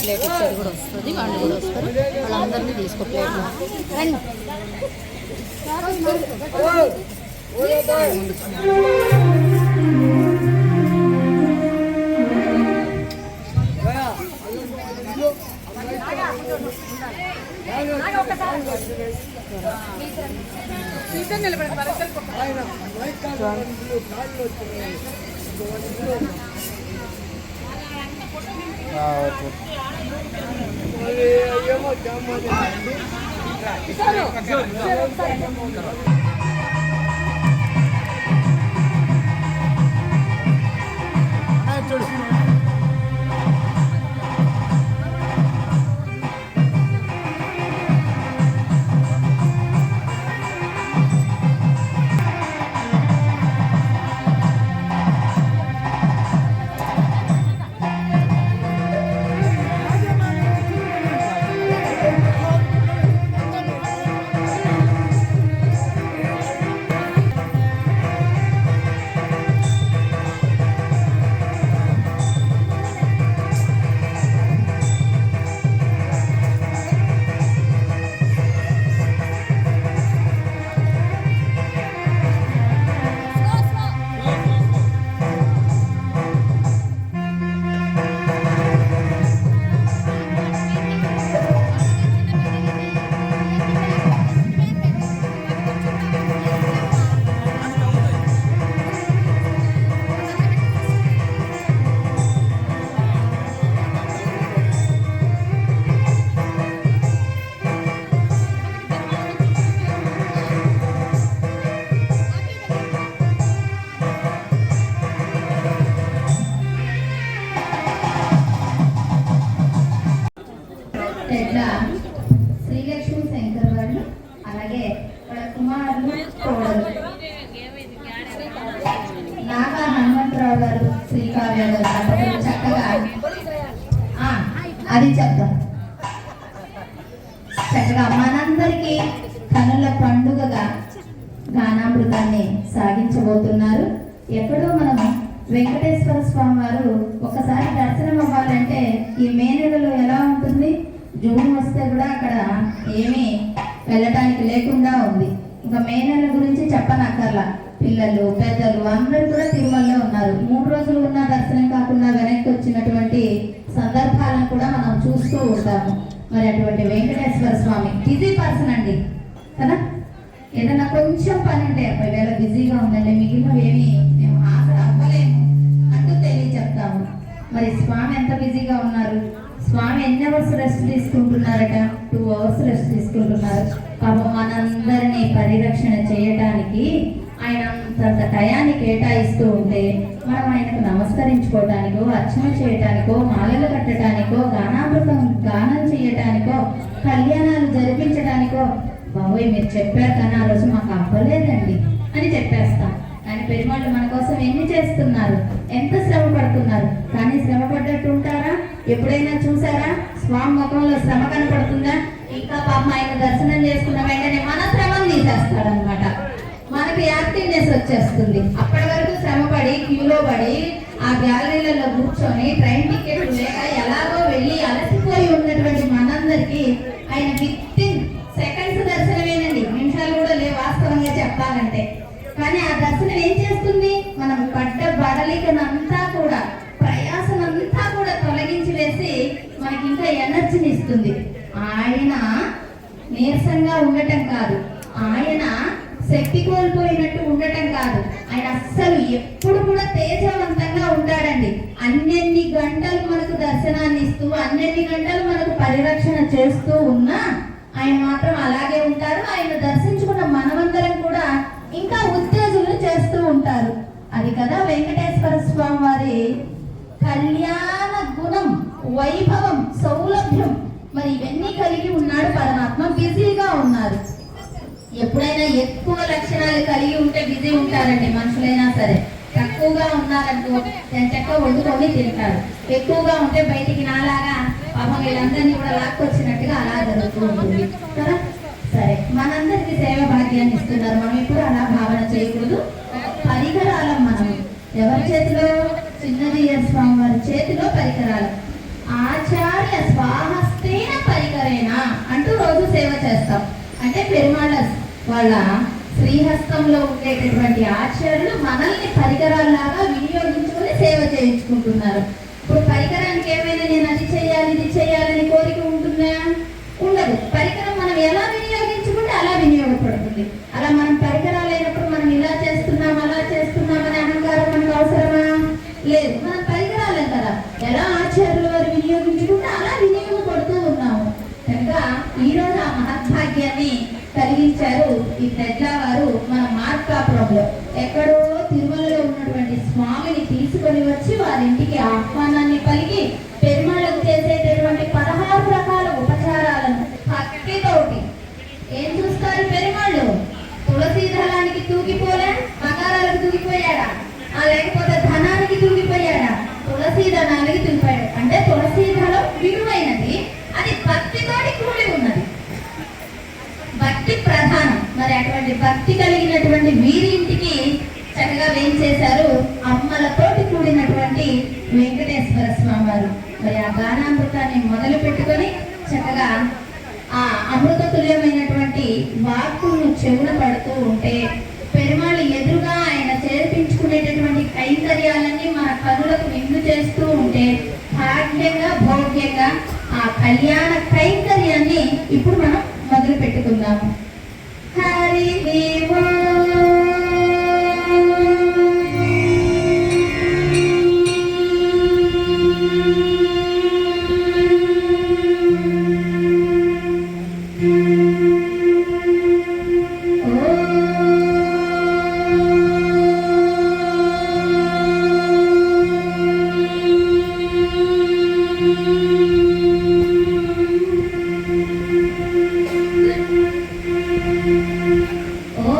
Plate ఇచ్చేది కూడా వస్తుంది, వాళ్ళు కూడా వస్తారు, వాళ్ళందరినీ తీసుకో ప్లేట్ రండి. చూడు సుబ్బారావు గారు, శ్రీకావ్య గారు దంపతులు చక్కగా అది చెప్తాం. చక్కగా మనందరికీ కనుల పండుగగా గానామృతాన్ని సాగించబోతున్నారు. ఎక్కడో మనం వెంకటేశ్వర స్వామి వారు ఒకసారి దర్శనం అవ్వాలంటే ఈ మే నెలలో ఎలా ఉంటుంది, జూన్ వస్తే కూడా అక్కడ ఏమీ వెళ్ళటానికి లేకుండా ఉంది. ఇంకా మే నెల గురించి చెప్పనక్కర్లా, పిల్లలు పెద్దలు అందరూ కూడా తిరుమలలో ఉన్నారు. 3 రోజులు ఉన్న దర్శనం కాకుండా వెనక్కి వచ్చినటువంటి సందర్భాలను కూడా మనం చూస్తూ ఉంటాము. మరి అటువంటి వెంకటేశ్వర స్వామి బిజీ పర్సన్ అండి కదా. ఏదన్నా కొంచెం పని ఉంటే వేళ బిజీగా ఉందండి, మిగిలినవి ఏమి మేము హాజరు అవ్వలేము అంటూ తెలియచెప్తాము. మరి స్వామి ఎంత బిజీగా ఉన్నారు. స్వామి ఎన్ని అవర్స్ రెస్ట్ తీసుకుంటున్నారట? 2 అవర్స్ రెస్ట్ తీసుకుంటున్నారు. పాపం మనందరినీ పరిరక్షణ చేయటానికి ఆయన అంత టయాన్ని కేటాయిస్తూ ఉంటే మనం ఆయనకు నమస్కరించుకోవటానికో, అర్చన చేయటానికో, మాలలు కట్టడానికో, గానం చేయటానికో, కళ్యాణాలు జరిపించడానికో బాబోయ్ మీరు చెప్పారు కానీ ఆ రోజు మాకు అవ్వలేదండి అని చెప్పేస్తాం. కానీ పెరుమాళ్ళు మన కోసం ఎన్ని చేస్తున్నారు, ఎంత శ్రమ పడుతున్నారు. కానీ శ్రమ పడ్డట్టు ఉంటారా? ఎప్పుడైనా చూసారా స్వామి ముఖంలో శ్రమ కనపడుతుందా? ఇంకా పాపం ఆయన దర్శనం చేసుకున్న వెంటనే మన శ్రమను తీసేస్తాడనమాట. మనకి యాక్టివ్నెస్ వచ్చేస్తుంది. అప్పటి వరకు శ్రమపడి క్యూలో పడి ఆ గ్యాలరీలలో కూర్చొని ట్రైన్ టికెట్ లేక ఎలాగో వెళ్ళి అలసిపోయి ఉన్నటువంటి మనందరికీ ఆయన విత్ఇన్ సెకండ్స్ దర్శనమేనండి, నిమిషాలు కూడా లేవు వాస్తవంగా చెప్పాలంటే. కానీ ఆ దర్శనం ఏం చేస్తుంది? మనం పడ్డ బడలికనంతా కూడా, ప్రయాసనంతా కూడా తొలగించి వేసి మనకి ఇంకా ఎనర్జీని ఇస్తుంది. ఆయన నీరసంగా ఉండటం కాదు, ఆయన శక్తి కోల్పోయినట్టు ఉండటం కాదు, ఆయన అస్సలు ఎప్పుడు కూడా తేజవంతంగా ఉంటాడండి. అన్నెన్ని గంటలు మనకు దర్శనాన్ని ఇస్తూ, అన్నెన్ని గంటలు మనకు పరిరక్షణ చేస్తూ ఉన్నా ఆయన మాత్రం అలాగే ఉంటారు. ఆయన దర్శించుకున్న మనమందరం కూడా ఇంకా ఉత్తేజులు చేస్తూ ఉంటారు. అది కదా వెంకటేశ్వర స్వామి వారి కళ్యాణ గుణం, వైభవం, సౌలభ్యం. మరి ఇవన్నీ కలిగి ఉన్నాడు పరమాత్మ. బిజీగా ఉన్నారు. ఎప్పుడైనా ఎక్కువ లక్షణాలు కలిగి ఉంటే బిజీ ఉంటారండి మనుషులైనా సరే. తక్కువగా ఉన్నారనుకో చెక్క వండుకొని తింటారు. ఎక్కువగా ఉంటే బయటికి నాలాగా పాపం వీళ్ళందరినీ కూడా లాక్కొచ్చినట్టుగా అలా జరుగుతూ ఉంటుంది కదా. సరే, మనందరికీ సేవ భాగ్యాన్ని ఇస్తున్నారు. మనం ఇప్పుడు అలా భావన చేయకూడదు. పరికరాలం మనం ఎవరి చేతిలో? చిన్నజీయ స్వామి వారి చేతిలో పరికరాలు. ఆచార్య స్వాహస్తేన పరికరేనా అంటూ రోజు సేవ చేస్తాం. అంటే పెరుమాళ్ళ వాళ్ళ శ్రీహస్తంలో ఉండేటటువంటి ఆచార్యులు మనల్ని పరికరాల్లాగా వినియోగించుకొని సేవ చేయించుకుంటున్నారు. ఇప్పుడు పరికరానికి ఏమైనా నేను అది చేయాలి ఇది చేయాలని కోరిక ఉంటుందా? ఉండదు. పరికరం మనం ఎలా వినియోగించుకుంటే అలా వినియోగపడుతుంది. అలా మనం పరికరాలు అయినప్పుడు మనం ఇలా చేస్తున్నాం అలా చేస్తున్నామనే అహంకారం మనకు అవసరమా? లేదు. మనం పరికరాలే కదా, ఎలా ఆచార్యులు వారు వినియోగించుకుంటే అలా వినియోగపడుతూ ఉన్నాము. కనుక ఈరోజు ఆ మహద్భాగ్యాన్ని కలిగించారు ఈ తెడ్ల వారు మన మార్కాపురంలో. ఎక్కడో తిరుమలలో ఉన్నటువంటి స్వామిని తీసుకొని వచ్చి వారింటికి ఆహ్వానాన్ని పలికి పెరుమాళ్ళకు చేసేటటువంటి 16 రకాల ఉపచారాలను భక్తితోటి ఏం చూస్తారు పెరుమాళ్ళు? తులసీ దళానికి తూగిపోలే, బంగారాలకు తూగిపోయాడా? లేకపోతే ధనానికి తూగిపోయాడా? తులసీ దళానికి తూగిపోయాడు. అంటే తులసీ దళం విలువైనది, అది భక్తితోటి కూడి ఉన్నది, భక్తి ప్రధానం. మరి అటువంటి భక్తి కలిగినటువంటి వీరి ఇంటికి చక్కగా వేయించేశారు అమ్మలతోటి కూడినటువంటి వెంకటేశ్వర స్వామి వారు. మరి ఆ గానామృతాన్ని మొదలు పెట్టుకొని చక్కగా ఆ అమృత తుల్యమైనటువంటి వాక్కులను చెవున పడుతూ ఉంటే పెరుమాళ్ళు ఎదురుగా ఆయన చేర్పించుకునేటటువంటి కైంకర్యాలన్నీ మన కనులకు విందు చేస్తూ ఉంటే భాగ్యంగా భోగ్యంగా ఆ కళ్యాణ కైంకర్యాన్ని ఇప్పుడు మనం మొదలు పెట్టుకుందాము. హరి ఓ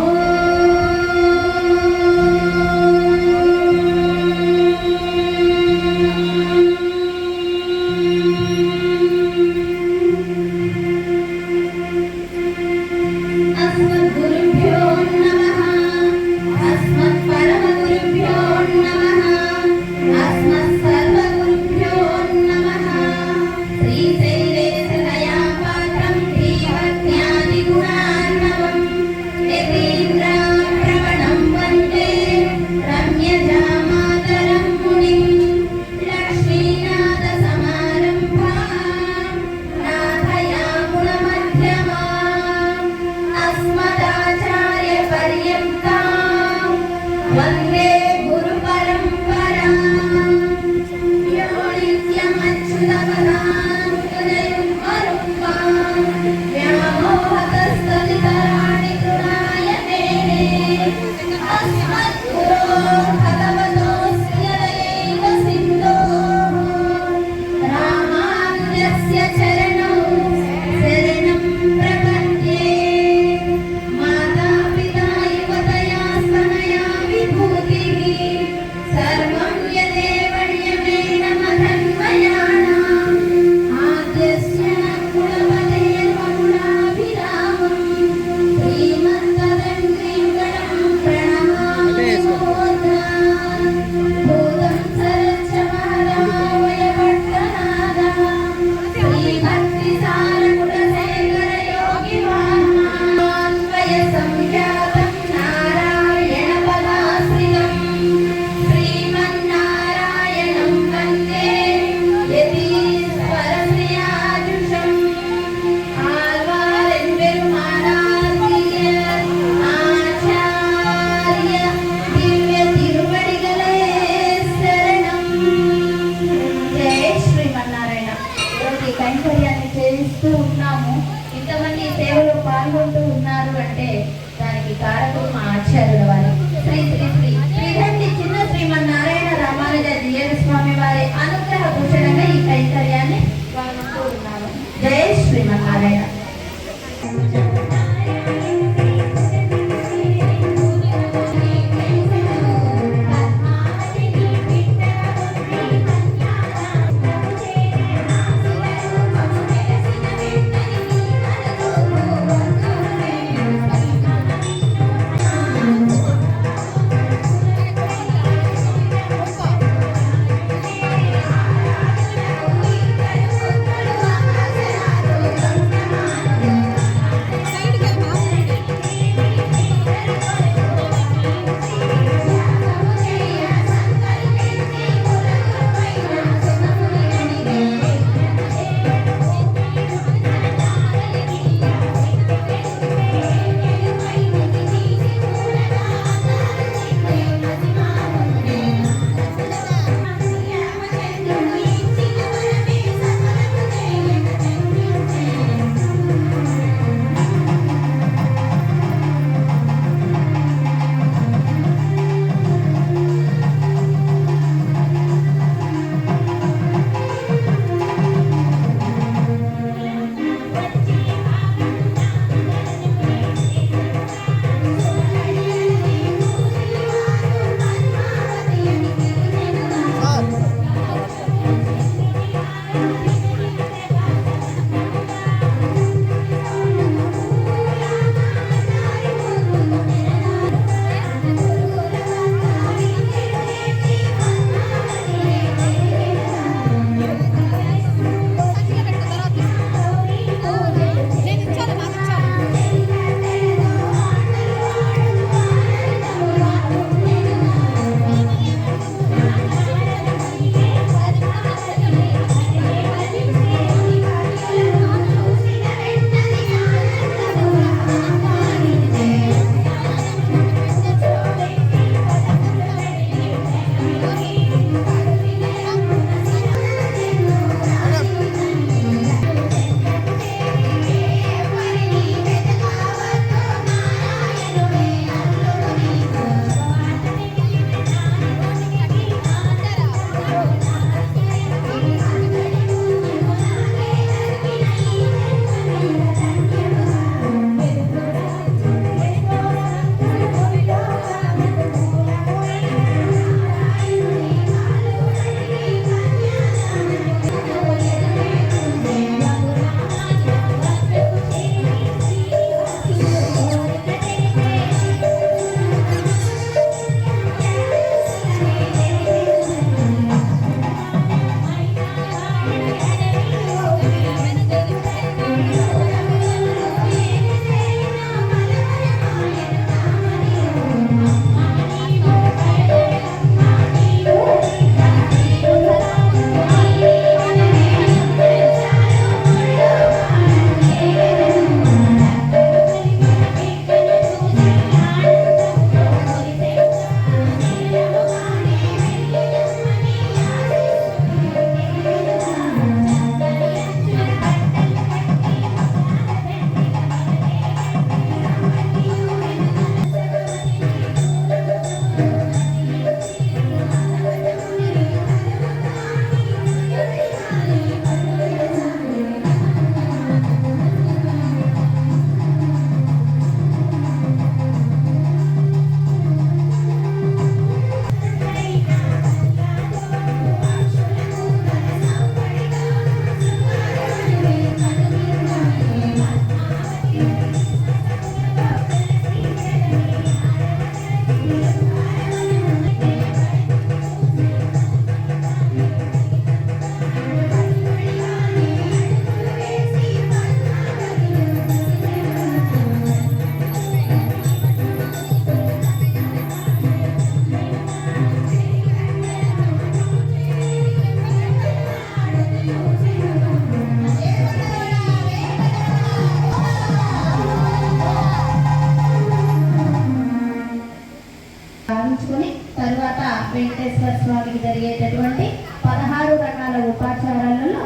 వెంకటేశ్వర స్వామికి జరిగేటటువంటి 16 రకాల ఉపాచారాలలో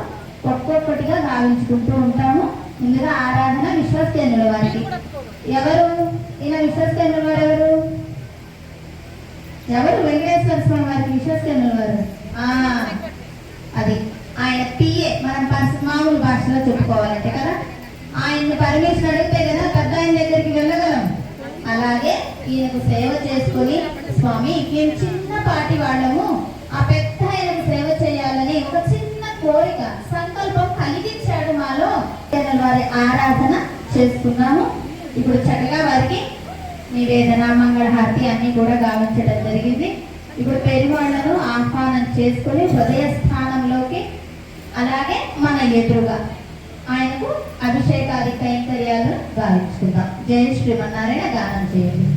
ఒక్కొక్కటిగా గావించుకుంటూ ఉంటాము. ముందుగా ఆరాధన విశ్వసేనుల వారికి. ఎవరు ఈయన విశ్వసేనుల వారు? ఎవరు వెంకటేశ్వర స్వామి వారికి విశ్వసేనుల వారు? అది ఆయన పిఏ. మనం మామూలు భాషలో చెప్పుకోవాలంటే కదా, ఆయన్ని పర్మిషన్ అడిగితే కదా పెద్ద ఆయన దగ్గరికి వెళ్ళగలం. అలాగే ఈయనకు సేవ చేసుకొని, స్వామి మేము చిన్నపాటి వాళ్ళము, ఆ పెద్ద ఆయనకు సేవ చేయాలని ఒక చిన్న కోరిక సంకల్పం కలిగించాడు మాలో. వారి ఆరాధన చేసుకున్నాము. ఇప్పుడు చక్కగా వారికి నివేదన మంగళహారతి అన్ని కూడా గావించడం జరిగింది. ఇప్పుడు పెరువాళ్లను ఆహ్వానం చేసుకుని హృదయ స్థానంలోకి, అలాగే మన ఎదురుగా ఆయనకు అభిషేకాది కైంకర్యాలను గావించుకుందాం. జై శ్రీమన్నారాయణ గానం చేయండి.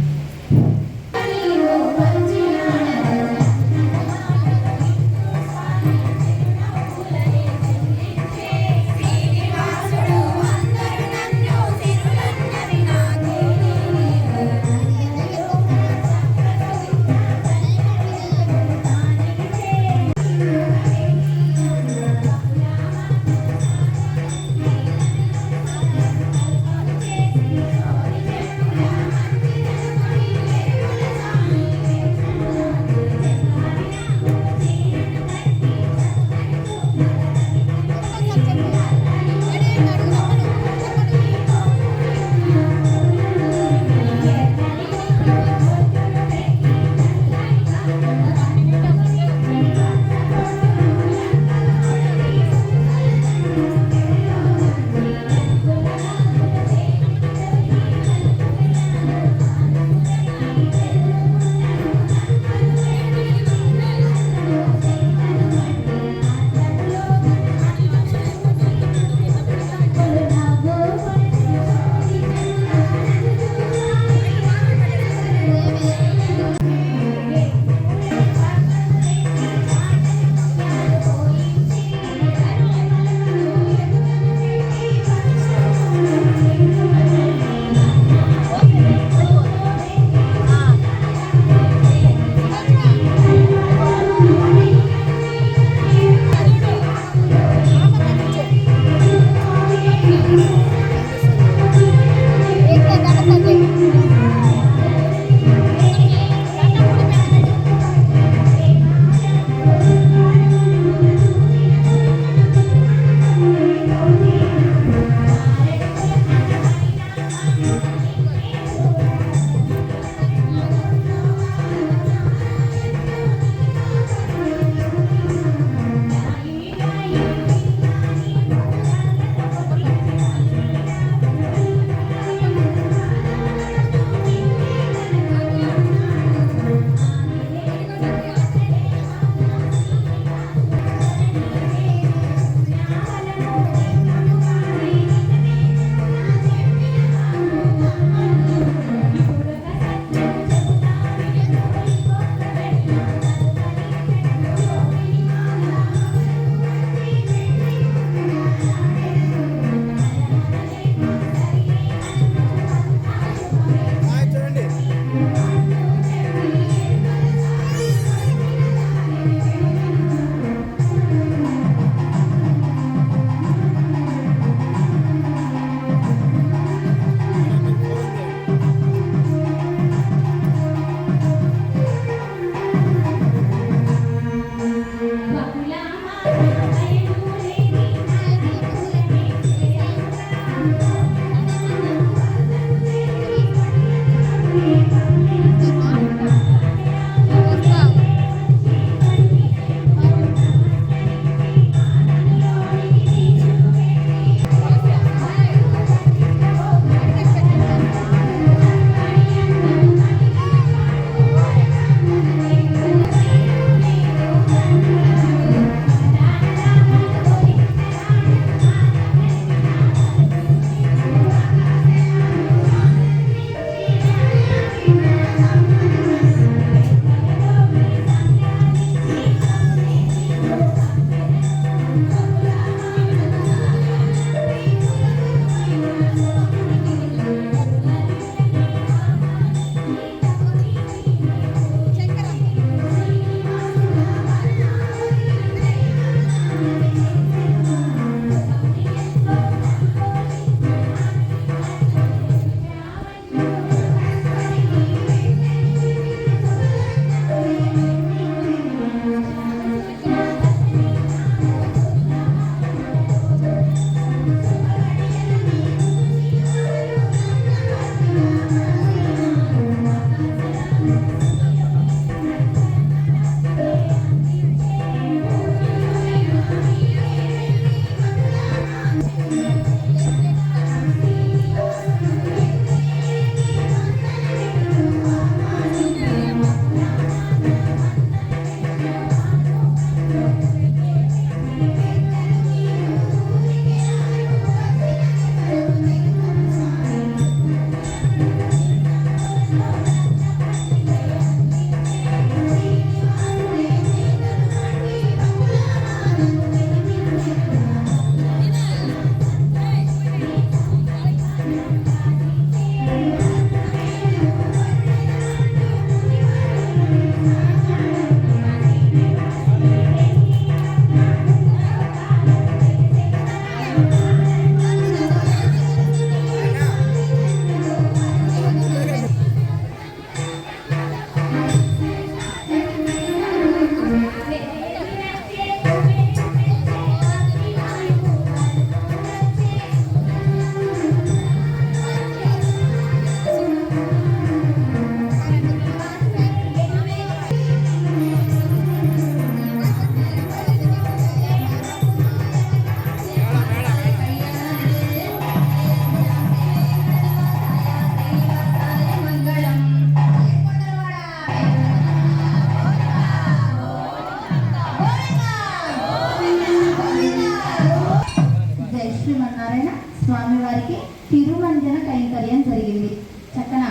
స్వామి వారికి తిరుమంజన కైంకర్యం జరిగింది. చక్కన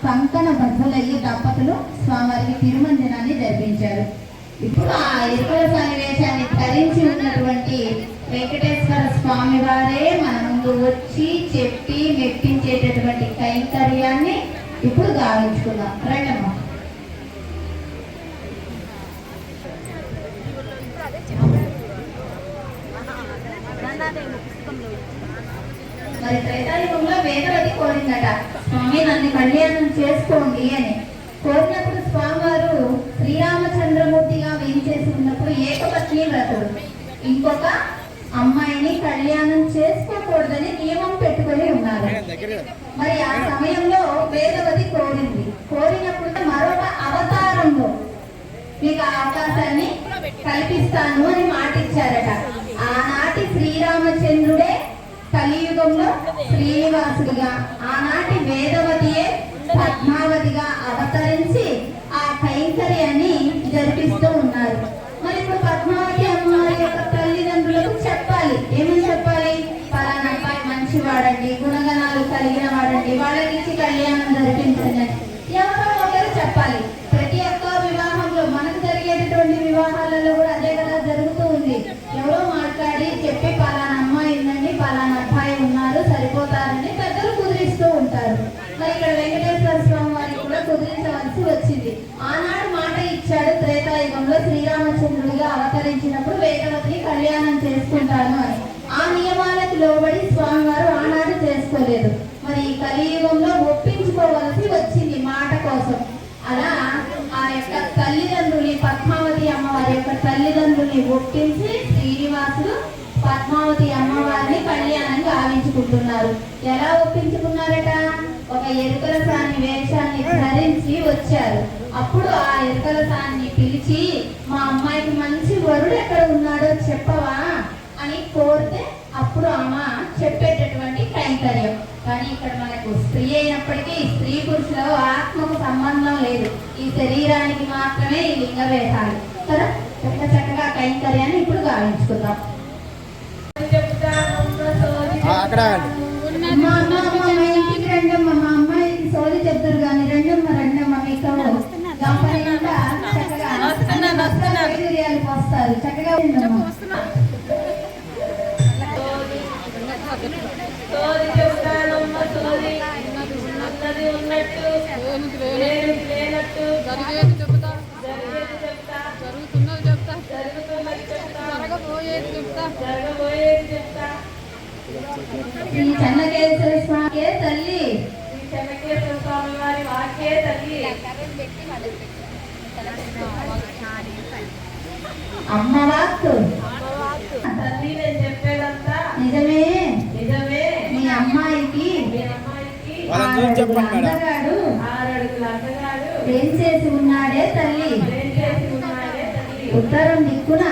కంకణ బద్ధులయ్యి దంపతులు స్వామివారికి తిరుమంజనాన్ని జరిపించారు. ఇప్పుడు ఆ ఎరుకల సన్నివేశాన్ని ధరించి ఉన్నటువంటి వెంకటేశ్వర స్వామి వారే మన ముందు వచ్చి చెప్పి మెప్పించేటటువంటి కైంకర్యాన్ని ఇప్పుడు గావించుకుందాం. రండమ్మా. మరి త్రేతాయుగంలో వేదవతి కోరిందట, స్వామి నన్ను కళ్యాణం చేసుకోండి అని. కోరినప్పుడు స్వామివారు శ్రీరామచంద్రమూర్తిగా వేయించేసి ఉన్నప్పుడు ఏకపత్ని వ్రతుడు, ఇంకొక అమ్మాయిని కళ్యాణం చేసుకోకూడదని నియమం పెట్టుకొని ఉన్నారు. మరి ఆ సమయంలో వేదవతి కోరింది. కోరినప్పుడు మరొక అవతారంలో మీకు ఆ అవకాశాన్ని కల్పిస్తాను అని మాట ఇచ్చారట. ఆనాటి శ్రీరామచంద్రుడే కలియుగంలో శ్రీనివాసుడిగా, ఆనాటి వేదవతియే పద్మావతిగా అవతరించి ఆ కైంకర్యాన్ని జరిపిస్తూ ఉన్నారు. మరి ఇప్పుడు పద్మావతి అమ్మవారి యొక్క తల్లిదండ్రులకు చెప్పాలి. ఏమని చెప్పాలి? పలానా అబ్బాయి మంచివాడండి, గుణగణాలు కలిగిన వాడండి, వాళ్ళకి కళ్యాణం జరిపించండి అని ఎవరో ఒకరు చెప్పాలి. ప్రతి ఒక్క వివాహంలో మనకు జరిగేటటువంటి వివాహాలలో కూడా అదే కదా జరుగుతూ ఉంది. ఎవరో మాట్లాడి చెప్పి పలానా అమ్మాయి ఉందండి, పలానా అబ్బాయి ఉన్నారు, సరిపోతారని పెద్దలు కుదిరిస్తూ ఉంటారు. మరి ఇక్కడ వెంకటేశ్వర స్వామి వారికి కూడా కుదిరించవలసి వచ్చింది. ఆనాడు మాట ఇచ్చాడు, త్రేతాయుగంలో శ్రీరామచంద్రుడిగా అవతరించినప్పుడు వేదవతిని కళ్యాణం చేసుకుంటాను అని. ఆ నియమాలకు లోబడి స్వామివారు ఆనాడు చేసుకోలేదు. మరి కలియుగంలో ఒప్పించుకోవలసి వచ్చింది మాట కోసం. అలా ఆ యొక్క తల్లిదండ్రుల్ని, పద్మావతి అమ్మవారి యొక్క తల్లిదండ్రుల్ని ఒప్పించి శ్రీనివాసుడు పద్మావతి అమ్మవారిని కళ్యాణం గావించుకుంటున్నారు. ఎలా ఒప్పించుకున్నారట? ఒక ఎరుకల సాని వేషాన్ని ధరించి వచ్చారు. అప్పుడు ఆ ఎరుకల సాన్ని పిలిచి, మా అమ్మాయికి మంచి వరుడు ఎక్కడ ఉన్నాడో చెప్పవా అని కోరితే అప్పుడు ఆమె చెప్పేటటువంటి కైంకర్యం. కానీ ఇక్కడ మనకు స్త్రీ అయినప్పటికీ స్త్రీ పురుషుల ఆత్మకు సంబంధం లేదు, ఈ శరీరానికి మాత్రమే ఈ లింగ వేషాలు కదా. చక్కగా కైంకర్యాన్ని ఇప్పుడు గావించుకుందాం. రెండమ్మ, మా అమ్మాయికి సోది చెప్తారు కానీ రెండమ్మ మీకు చక్కగా వైద్యాలు పోస్తారు. చక్కగా ఈ చెన్నకేశ్వర స్వామి తల్లి, ఈ చెన్నకేశ్వర స్వామి వారి వాక్యే తల్లి, అమ్మ వాక్కు తల్లి. నేను చెప్పేదంతా నిజమే నిజమే. మీ అమ్మాయికి అందగాడు ఏం చేసి ఉన్నాడే తల్లి, ఉత్తరం దిక్కున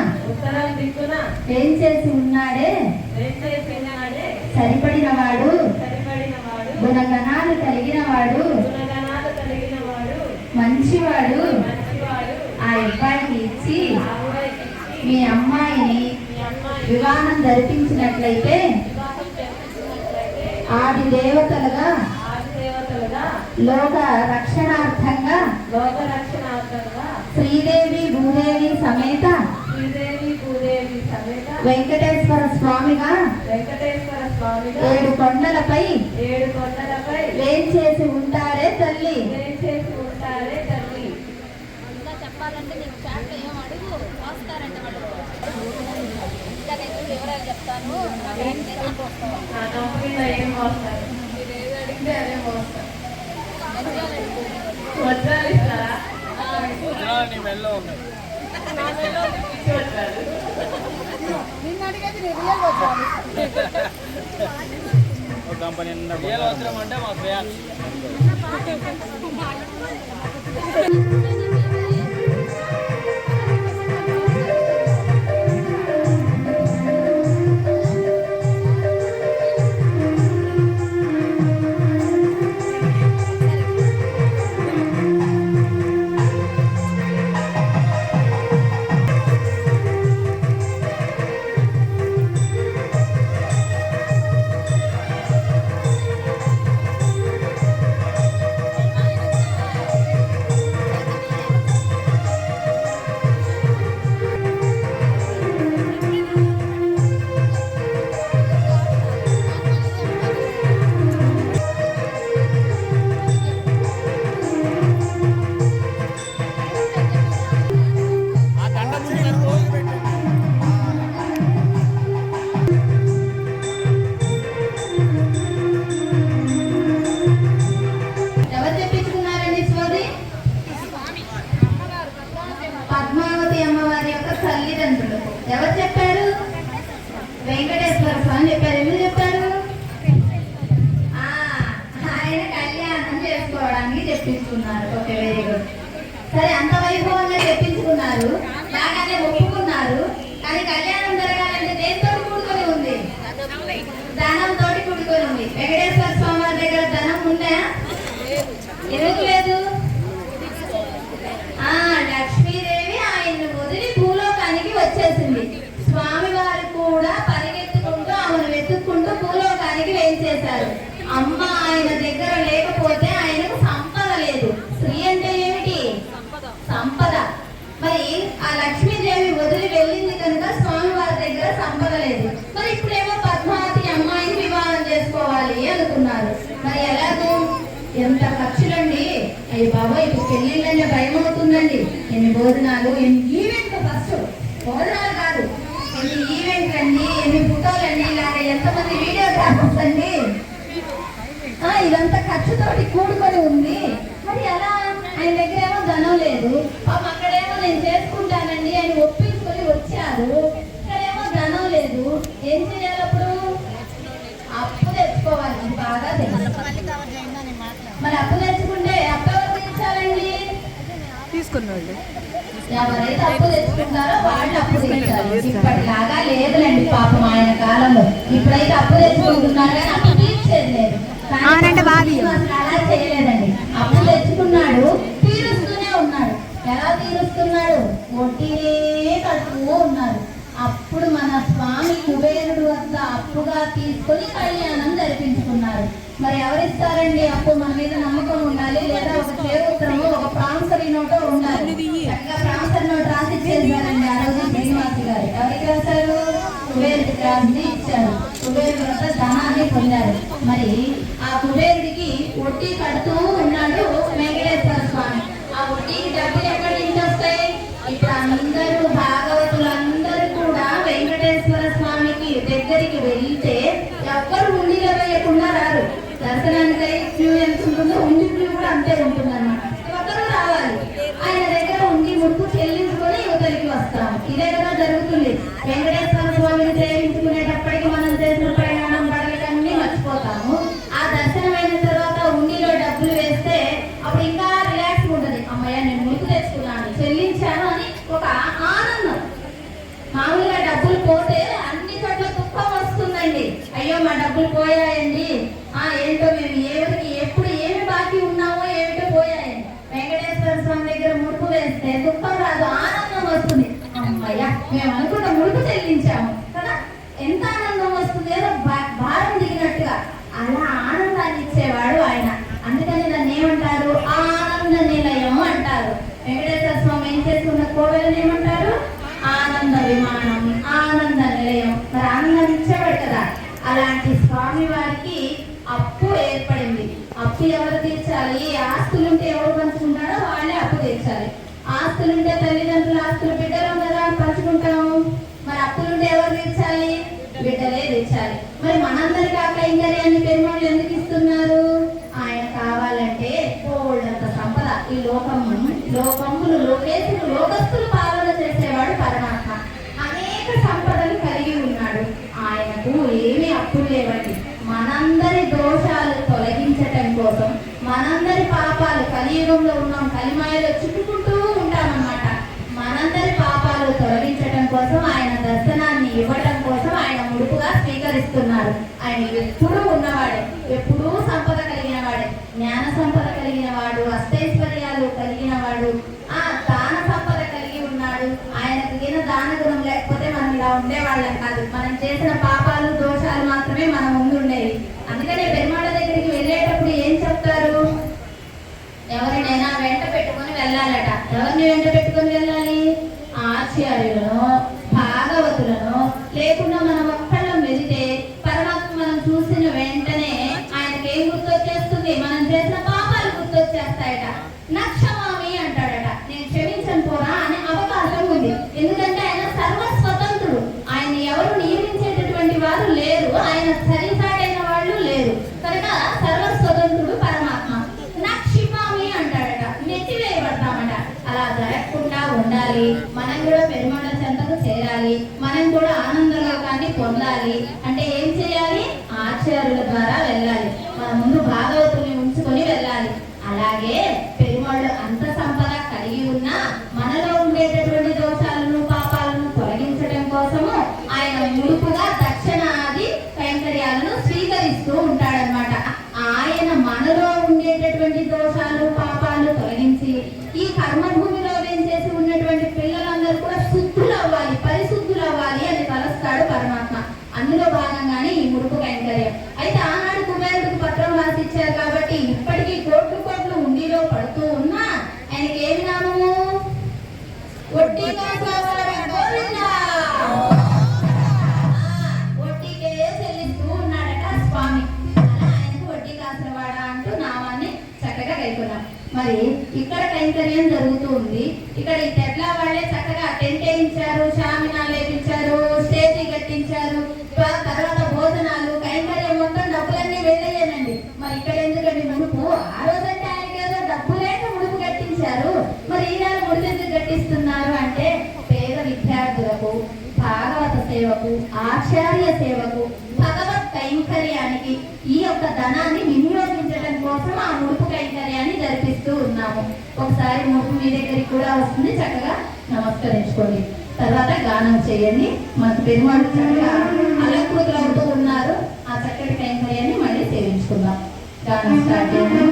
ఏం చేసి ఉన్నాడే, సరిపడిన వాడు, గుణగణాలు కలిగిన వాడు, మంచివాడు. ఆ అబ్బాయికి ఇచ్చి మీ అమ్మాయిని వివాహం జరిపించినట్లయితే ఆది దేవతలుగా లోక రక్షణార్థంగా శ్రీదేవి భూదేవి సమేత వెంకటేశ్వర స్వామిగా 7 కొండలపై వేంచేసి ఉంటారే తల్లి. చెప్పాలంటే నీకు చాట్ ఏం అడుగు వస్తారంటే వాళ్ళు వివరాలు చెప్తాను. నిన్న అడిగేది రియల్ వచ్చాను. కంపెనీ రియల్ అవసరం అంటే మా ఫ్యాన్ ఎవరు చెప్పారు? వెంకటేశ్వర స్వామి చెప్పారు. ఎందుకు చెప్పారు? ఆయన కళ్యాణం చేసుకోవడానికి చెప్పించుకున్నారు. Okay, very good. సరే, అంత వైభవంగా చెప్పించుకున్నారు, బాగానే ఒప్పుకున్నారు. కానీ కళ్యాణం జరగాలంటే దేంతో కూడుకొని ఉంది? ధనంతో కూడుకొని ఉంది. వెంకటేశ్వర స్వామి వారి దగ్గర ధనం ఉందా? ఎందుకు లేదు? లక్ష్మీదేవి ఆయన్ని వదిలి భూలోకానికి వచ్చేసింది. స్వామి వారు కూడా పరిగెత్తుకుంటూ ఆమెను వెతుక్కుంటూ భూలోకానికి వేయించేశారు. అమ్మ ఆయన దగ్గర లేకపోతే ఆయనకు సంపద లేదు. స్త్రీ అంటే ఏమిటి? సంపద. మరి ఆ లక్ష్మీదేవి వదిలి వెళ్ళింది కనుక స్వామి వారి దగ్గర సంపద లేదు. మరి ఇప్పుడేమో పద్మావతి అమ్మాయిని వివాహం చేసుకోవాలి అనుకున్నారు. మరి ఎలాగో? ఎంత ఖర్చులండి! అయ్యి బాబా, ఇప్పుడు పెళ్ళిళ్ళంటే భయం అవుతుందండి. ఎన్ని భోజనాలు, ఎన్ని ఈవెంట్లు. ఫస్ట్ భోజనాలు కాదు, ఎన్ని ఈవెంట్లు అండి, ఎన్ని ఫోటోలండి, ఇలాగ ఎంతమంది వీడియోగ్రాఫర్స్ అండి. ఇదంతా ఖర్చుతోటి కూడుకొని ఉంది. మరి ఎలా? ఆయన దగ్గర ఏమో ధనం లేదు. అక్కడేమో నేను చేసుకుంటానండి అని ఒప్పించుకొని వచ్చారు. ఇక్కడేమో ధనం లేదు. ఏం చేయాలి అప్పుడు? అప్పు తెచ్చుకోవాలి. ఇది బాగా తెలుసు. మరి అప్పు తెచ్చుకుంటే అప్పు ఎవరు తీర్చాలండి? తీసుకున్నాడు. ఎవరైతే అప్పు తెచ్చుకుంటారో వాళ్ళు అప్పు తీర్చాలి. ఇప్పటిలాగా లేదులేండి పాపం ఆయన కాలంలో. ఇప్పుడైతే అప్పు తెచ్చుకుంటున్నారు కానీ అప్పు తీర్చేది లేదు. అలా చేయలేదండి. అప్పు తెచ్చుకున్నాడు, తీరుస్తూనే ఉన్నాడు. ఎలా తీరుస్తున్నాడు? వడ్డీనే కడుతూ ఉన్నారు. అప్పుడు మన స్వామి కుబేరుడు వద్ద అప్పుగా తీసుకొని కళ్యాణం జరిపించుకున్నారు. మరి ఎవరిస్తారండి అప్పు? మన మీద నమ్మకం ఉండాలి, లేదా ఒక చేరుత్రము, ఒక ప్రామిసరీ నోటో ఉండాలి. ప్రామిసరీ నోట్ రాసి ఇచ్చేసారండి ఆ రోజు శ్రీనివాసి గారు. ఎవరికి రాశారు? కుబేరుడికి రాసి ఇచ్చారు. కుబేరుడు వద్ద ధనాన్ని పొందారు. మరి ఆ కుబేరుడికి వడ్డీ కడుతూ ఉన్నాడు వెంకటేశ్వర స్వామి. ఆ వడ్డీకి డబ్బులు ఎక్కడి నుంచి వస్తాయి? ఇప్పుడు అందరూ భాగవతులందరూ కూడా వెంకటేశ్వర స్వామికి దగ్గరికి వెళ్తే ఎవ్వరు ఉండిలో వేయకుండా రారు. దర్శనానికి క్యూ ఎంత ఉంటుందో ఉండి క్యూ కూడా అంతే ఉంటుందన్నమాట. ఒకరు రావాలి. ఆయన దగ్గర ఉండి ముడుపు చెల్లించుకొని యువతలకి వస్తాము. ఇదే కదా జరుగుతుంది. వెంకటేశ్వర స్వామిని సేవించుకునేటప్పటికి మనం చేసిన ప్రయాణం బడలకన్నీ మర్చిపోతాము. ఆ దర్శనం అయిన తర్వాత ఉండిలో డబ్బులు వేస్తే అప్పుడు ఇంకా రిలాక్స్ ఉంటుంది. అమ్మయ్య, నేను ముడుపు తెచ్చుకున్నాను, చెల్లించాను అని ఒక ఆనందం. మామూలుగా డబ్బులు పోతే అన్ని చోట్ల దుఃఖం వస్తుందండి. అయ్యో, మా డబ్బులు పోయాయండి, ఏంటో మేము ఎవరికి ఎప్పుడు ఏమి బాకీ ఉన్నామో ఏమిటో పోయాయండి. వెంకటేశ్వర స్వామి దగ్గర ముడుపు వేస్తే దుఃఖం రాదు, ఆనందం వస్తుంది. అమ్మయ్య, మేము అనుకున్న ముడుపు చెల్లించాము కదా, ఎంత ఆనందం వస్తుంది. ఏదో భారం దిగినట్టుగా అలా ఆనందాన్ని ఇచ్చేవాడు ఆయన. అందుకని దాన్ని ఏమంటారు? ఆనంద నిలయం అంటారు. వెంకటేశ్వర స్వామి ఏం చేసుకున్న కోవెలను ఏమంటారు? ఆనంద విమానం, ఆనంద నిలయం. మరి ఆనందం ఇచ్చేవాడు కదా. అలాంటి స్వామి వారికి అప్పు ఏర్పడింది. అప్పు ఎవరు తీర్చాలి? ఆస్తులుంటే ఎవరు పంచుకుంటారో వాళ్ళే అప్పు తీర్చాలి. ఆస్తులుంటే తల్లిదండ్రులు ఆస్తులు బిడ్డలు కదా పంచుకుంటాము. మరి అప్పులుంటే ఎవరు తీర్చాలి? బిడ్డలే తీర్చాలి. మరి మనందరి కైంకర్యాన్ని పెరుమాళ్ళు ఎందుకు ఇస్తున్నారు? ఆయన కావాలంటే బోల్డంత సంపద. ఈ లోకములు లోకేశులు లోకస్తులు పాలన చేసేవాడు పరమాత్మ. అనేక సంపదలు కలిగి ఉన్నాడు. ఆయనకు ఏమీ అప్పులు లేవండి. మనందరి దోషాలు తొలగించటం కోసం, మనందరి పాపాలు, కలియుగంలో ఉన్నాం, కలిమాయలో చిక్కుకుంటూ ఉంటామన్నమాట. మనందరి పాపాలు తొలగించటం కోసం, ఆయన దర్శనాన్ని ఇవ్వటం కోసం ఆయన ముడుపుగా స్వీకరిస్తున్నారు. ఆయన ఎప్పుడూ ఉన్నవాడే, ఎప్పుడూ సంపద కలిగిన వాడే, జ్ఞాన సంపద కలిగిన వాడు, అష్టైశ్వర్యాలు కలిగిన వాడు, దాన సంపద కలిగి ఉన్నాడు. ఆయనకు దాన గుణం లేకపోతే మనం ఇలా ఉండేవాళ్ళం కాదు. మనం చేసిన పాపాలు దోషాలు మాత్రమే మనం ముందుండేవి. అందుకనే పెరుమాళ్ళ దగ్గరికి వెళ్ళేటప్పుడు ఏం చెప్తారు? ఎవరినైనా వెంట పెట్టుకొని వెళ్ళాలట. ఎవరిని వెంట పెట్టుకొని వెళ్ళాలి? ఆచార్యులను, భాగవతులను. లేకుండా మనం ఒక్కళ్ళం వెళితే పరమాత్మ మనం చూసిన వెంటనే ఆయనకి ఏం గుర్తొచ్చేస్తుంది? మనం చేసిన పాపాలు గుర్తొచ్చేస్తాయట. నక్షమామి అంటాడట, నేను క్షమించను పోరా అనే అవకాశం ఉంది. ఎందుకంటే ఆయన సర్వస్వతంత్రుడు. ఆయన ఎవరు నియమించేటటువంటి వారు లేరు, ఆయన సరిసాటైన వాళ్ళు లేరు. కనుక సర్వస్వతంత్రుడు పరమాత్మ. నక్షిమామి అంటాడట, నెట్టివేయబడతామట. అలా జరగకుండా ఉండాలి. మనం కూడా పెరుమాళ్ళ చెంతకు చేరాలి, మనం కూడా ఆనందలోకాన్ని పొందాలి అంటే ఏం చేయాలి? ఆచార్యుల ద్వారా వెళ్ళాలి. మన ముందు భాగవతుల్ని ఉంచుకొని వెళ్ళాలి. అలాగే పెరుమాళ్ళు అంత సంపద కలిగి ఉన్న మనలో ఉండేటటువంటి దోషాలను పాపాలను తొలగించడం కోసము ఆయన ముడుపుగా దక్షిణాది కైంకర్యాలను స్వీకరిస్తూ ఉంటాడనమాట. ఆయన మనలో ఉండేటటువంటి దోషాలు పాపాలు తొలగించి ఈ కర్మభూమిలో వేంచేసి ఉన్నటువంటి పిల్లలందరూ కూడా శుద్ధులు అవ్వాలి, పరిశుద్ధులు అవ్వాలి అని తలస్తాడు పరమాత్మ. అందులో భాగంగానే ఈ ముడుపు కైంకర్యం. అయితే ఆనాడు కుబేరుడికి పత్రం రాసి ఇచ్చారు కాబట్టి ఇప్పటికీ కోట్లు కోట్లు ఉండిలో పడుతూ ఉన్నా ఆయనకి ఏమి నామము? వడ్డీగా వడ్డీకే చెల్లిస్తూ ఉన్నాడట స్వామి. అలా ఆయనకు వడ్డీ కాసరవాడ అంటూ నామాన్ని చక్కగా కైకున్నాం. మరి ఇక్కడ కైంకర్యం జరుగుతూ ఉంది. ఇక్కడ ఈ తెడ్ల వాళ్ళే చక్కగా టెంట్ వేయించారు, షామినాలు వేయించారు, స్టేజీ కట్టించారు, తర్వాత భోజనాలు, కైంకర్యం మొత్తం డబ్బులన్నీ వెళ్ళయ్యానండి. మరి ఇక్కడ ఎందుకండి ముడుపు? ఆ రోజంటే ఆయనకి ఏదో డబ్బు లేక ముడుపు కట్టించారు. మరి ఈనాడు ముడుపు ఎందుకు కట్టిస్తున్నారు అంటే పేద విద్యార్థులకు, భాగవత సేవకు, ఆచార్య సేవకు, భగవత్ కైంకర్యానికి ఈ యొక్క ధనాన్ని వినియోగించడం కోసం ఆ ముడుపు కైంకర్యాన్ని జరిపిస్తూ ఉన్నాము. ఒకసారి ముడుపు మీ దగ్గరికి కూడా వస్తుంది, చక్కగా నమస్కరించుకోండి. తర్వాత గానం చేయండి. మనకు పెరుమాళ్ళు చక్కగా అలంకృతులు అవుతూ ఉన్నారు. ఆ చక్కటి కైంకర్యాన్ని మళ్ళీ సేవించుకుందాం. గానం స్టార్ట్ చేయండి.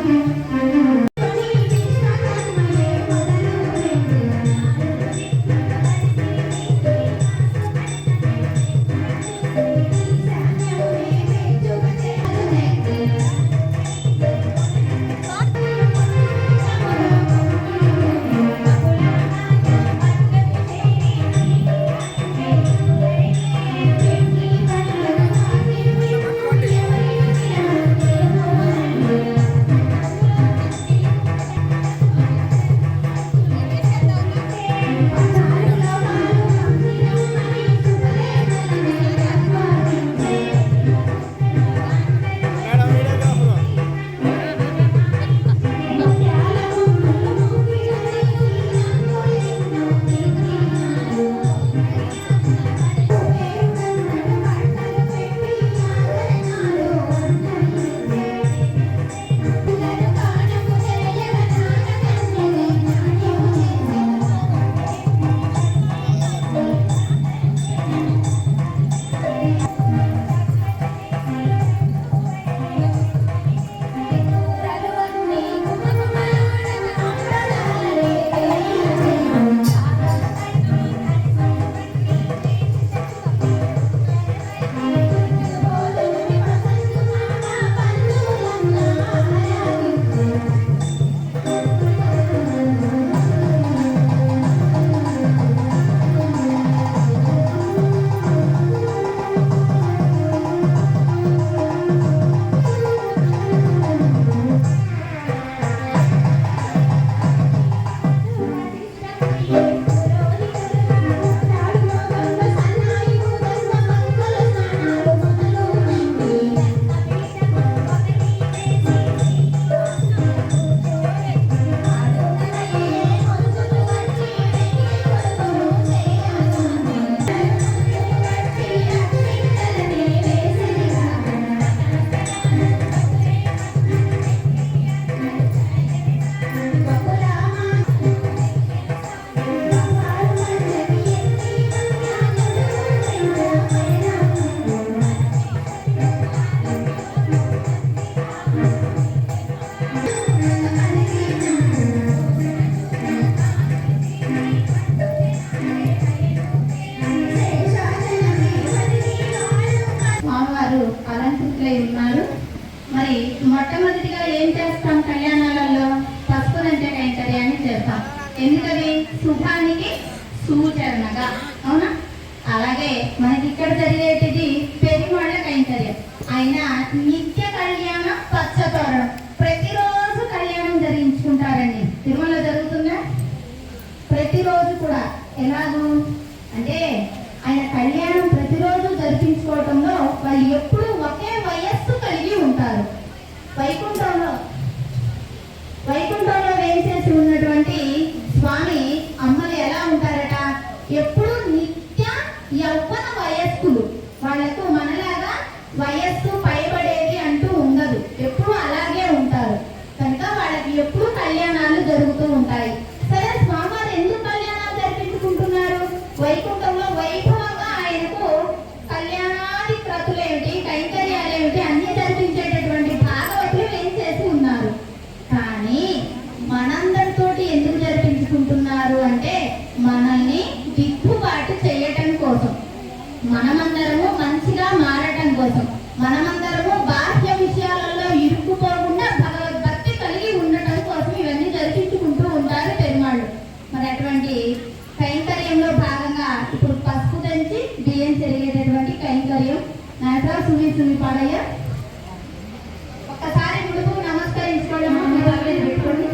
మొట్టమొదటిగా ఏం చేస్తాం కళ్యాణాలలో? పసుపుదంచ కైంకర్యాన్ని చేస్తాం. ఎందుకని? శుభానికి సూచనగా, అవునా? అలాగే మనకి ఇక్కడ జరిగేటిది పెరుమాళ్ళ కైంకర్యం. ఆయన నిత్య కళ్యాణం పచ్చతోరణం, ప్రతిరోజు కళ్యాణం జరిగించుకుంటారండి. తిరుమల జరుగుతుందా? ప్రతిరోజు కూడా. ఎలాగూ అంటే ఆయన కళ్యాణం ప్రతిరోజు జరిపించుకోవటంలో వాళ్ళు ఎప్పుడు ఒకే వయస్సు కలిగి ఉంటారు. వైకుంఠంలో వేసేసి ఉన్నటువంటి స్వామి అమ్మలు ఎలా ఉంటారట? ఎప్పుడు నిత్య వైకుంఠంలో వైభవంగా ఆయనకు కళ్యాణాది క్రతులేమిటి, కైంకర్యాలేమిటి అన్ని జరిపించేటటువంటి భాగవతులు ఏం చేసి ఉన్నారు. కానీ మనందరితోటి ఎందుకు జరిపించుకుంటున్నారు అంటే మనల్ని దిద్దుబాటు చేయటం కోసం, మనమందరము మంచిగా మారటం కోసం, మనమందరము బాహ్య విషయాలలో ఇరుక్కుపోకుండా భగవద్భక్తి కలిగి ఉండటం కోసం ఇవన్నీ జరిపించుకుంటూ ఉంటారు పెరుమాళ్ళు. మరి అటువంటి కైంకర్యంలో భాగంగా ఇప్పుడు పసుపు దంచి బియ్యం చెరిగేటటువంటి కైంకర్యం. నాయకులు సుమి సుమి పాడయ్య ఒక్కసారి గుడుకు నమస్కరించుకోవడం పెట్టుకోండి.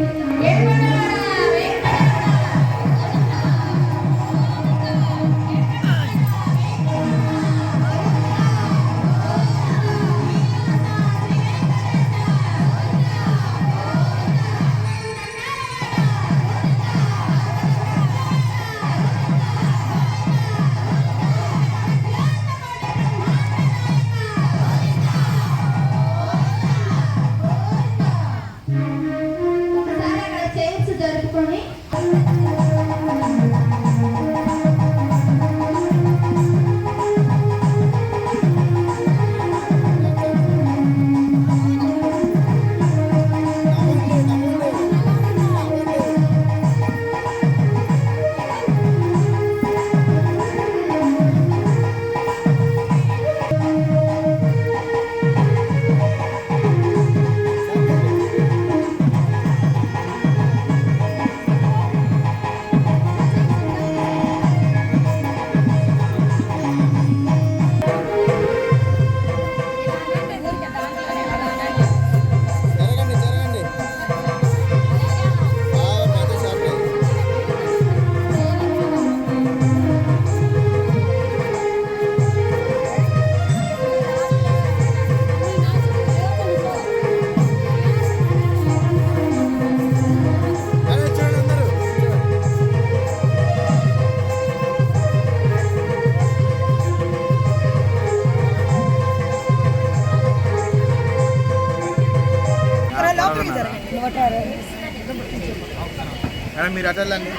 మేడం మీరు అటెళ్ళండి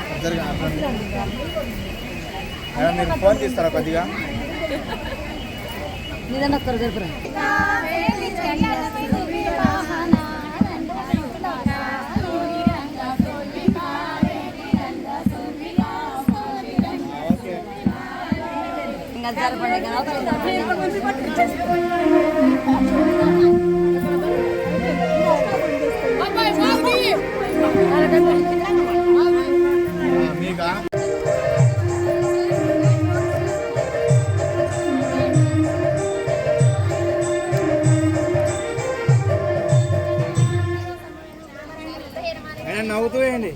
మేడం, మీరు ఫోన్ తీస్తారా కొద్దిగా? నిజంగా ఒక్కరు జరుపురా. ఇంకా జరపండి మీకా నవ్వుతూ వేయండి.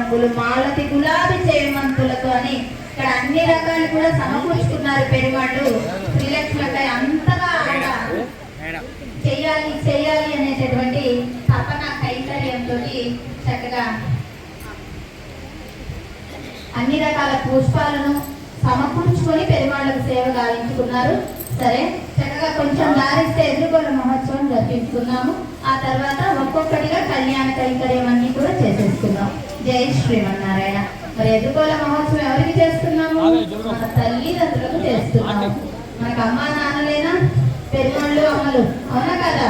రంగులు మాలతి గులాబీ చేమంతులతో అని ఇక్కడ అన్ని రకాలు కూడా సమకూర్చుకున్నారు పెరుమాళ్ళు. శ్రీలక్ష్మిపై అంతగా ఆడ చెయ్యాలి చెయ్యాలి అనేటటువంటి తపన కైంకర్యంతో చక్కగా అన్ని రకాల పుష్పాలను సమకూర్చుకొని పెరుమాళ్ళకు సేవ గావించుకున్నారు. సరే, చక్కగా కొంచెం దారిస్తే ఎదుర్కొన్న మహోత్సవం జరిపించుకున్నాము. ఆ తర్వాత ఒక్కొక్కటిగా కళ్యాణ కైంకర్యం అన్ని కూడా చేసేసుకున్నాం. జై శ్రీమన్నారాయణ. మరి ఎదుర్కోల మహోత్సవం ఎవరికి చేస్తున్నాము? మన తల్లిదండ్రులకు చేస్తున్నాము. మనకు అమ్మా నాన్నలేనా పెరుమాళ్ళు అమ్మలు, అవునా కదా?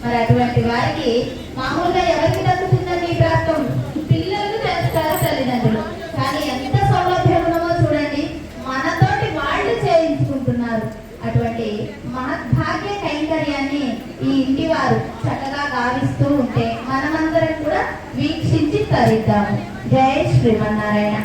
మరి అటువంటి వారికి మామూలుగా ఎవరికి దక్కుతుందని ఈ ప్రాప్తం? పిల్లలు చేస్తారు తల్లిదండ్రులు. కానీ ఎంత సౌలభ్యం ఉన్నమో చూడండి, మనతోటి వాళ్ళు చేయించుకుంటున్నారు. అటువంటి మహద్భాగ్య కైంకర్యాన్ని ఈ ఇంటి వారు చక్కగా గావిస్తూ ఉంటే మనమందరం కూడా వీక్షించి తరిద్దాము. జై శ్రీమన్నారాయణ.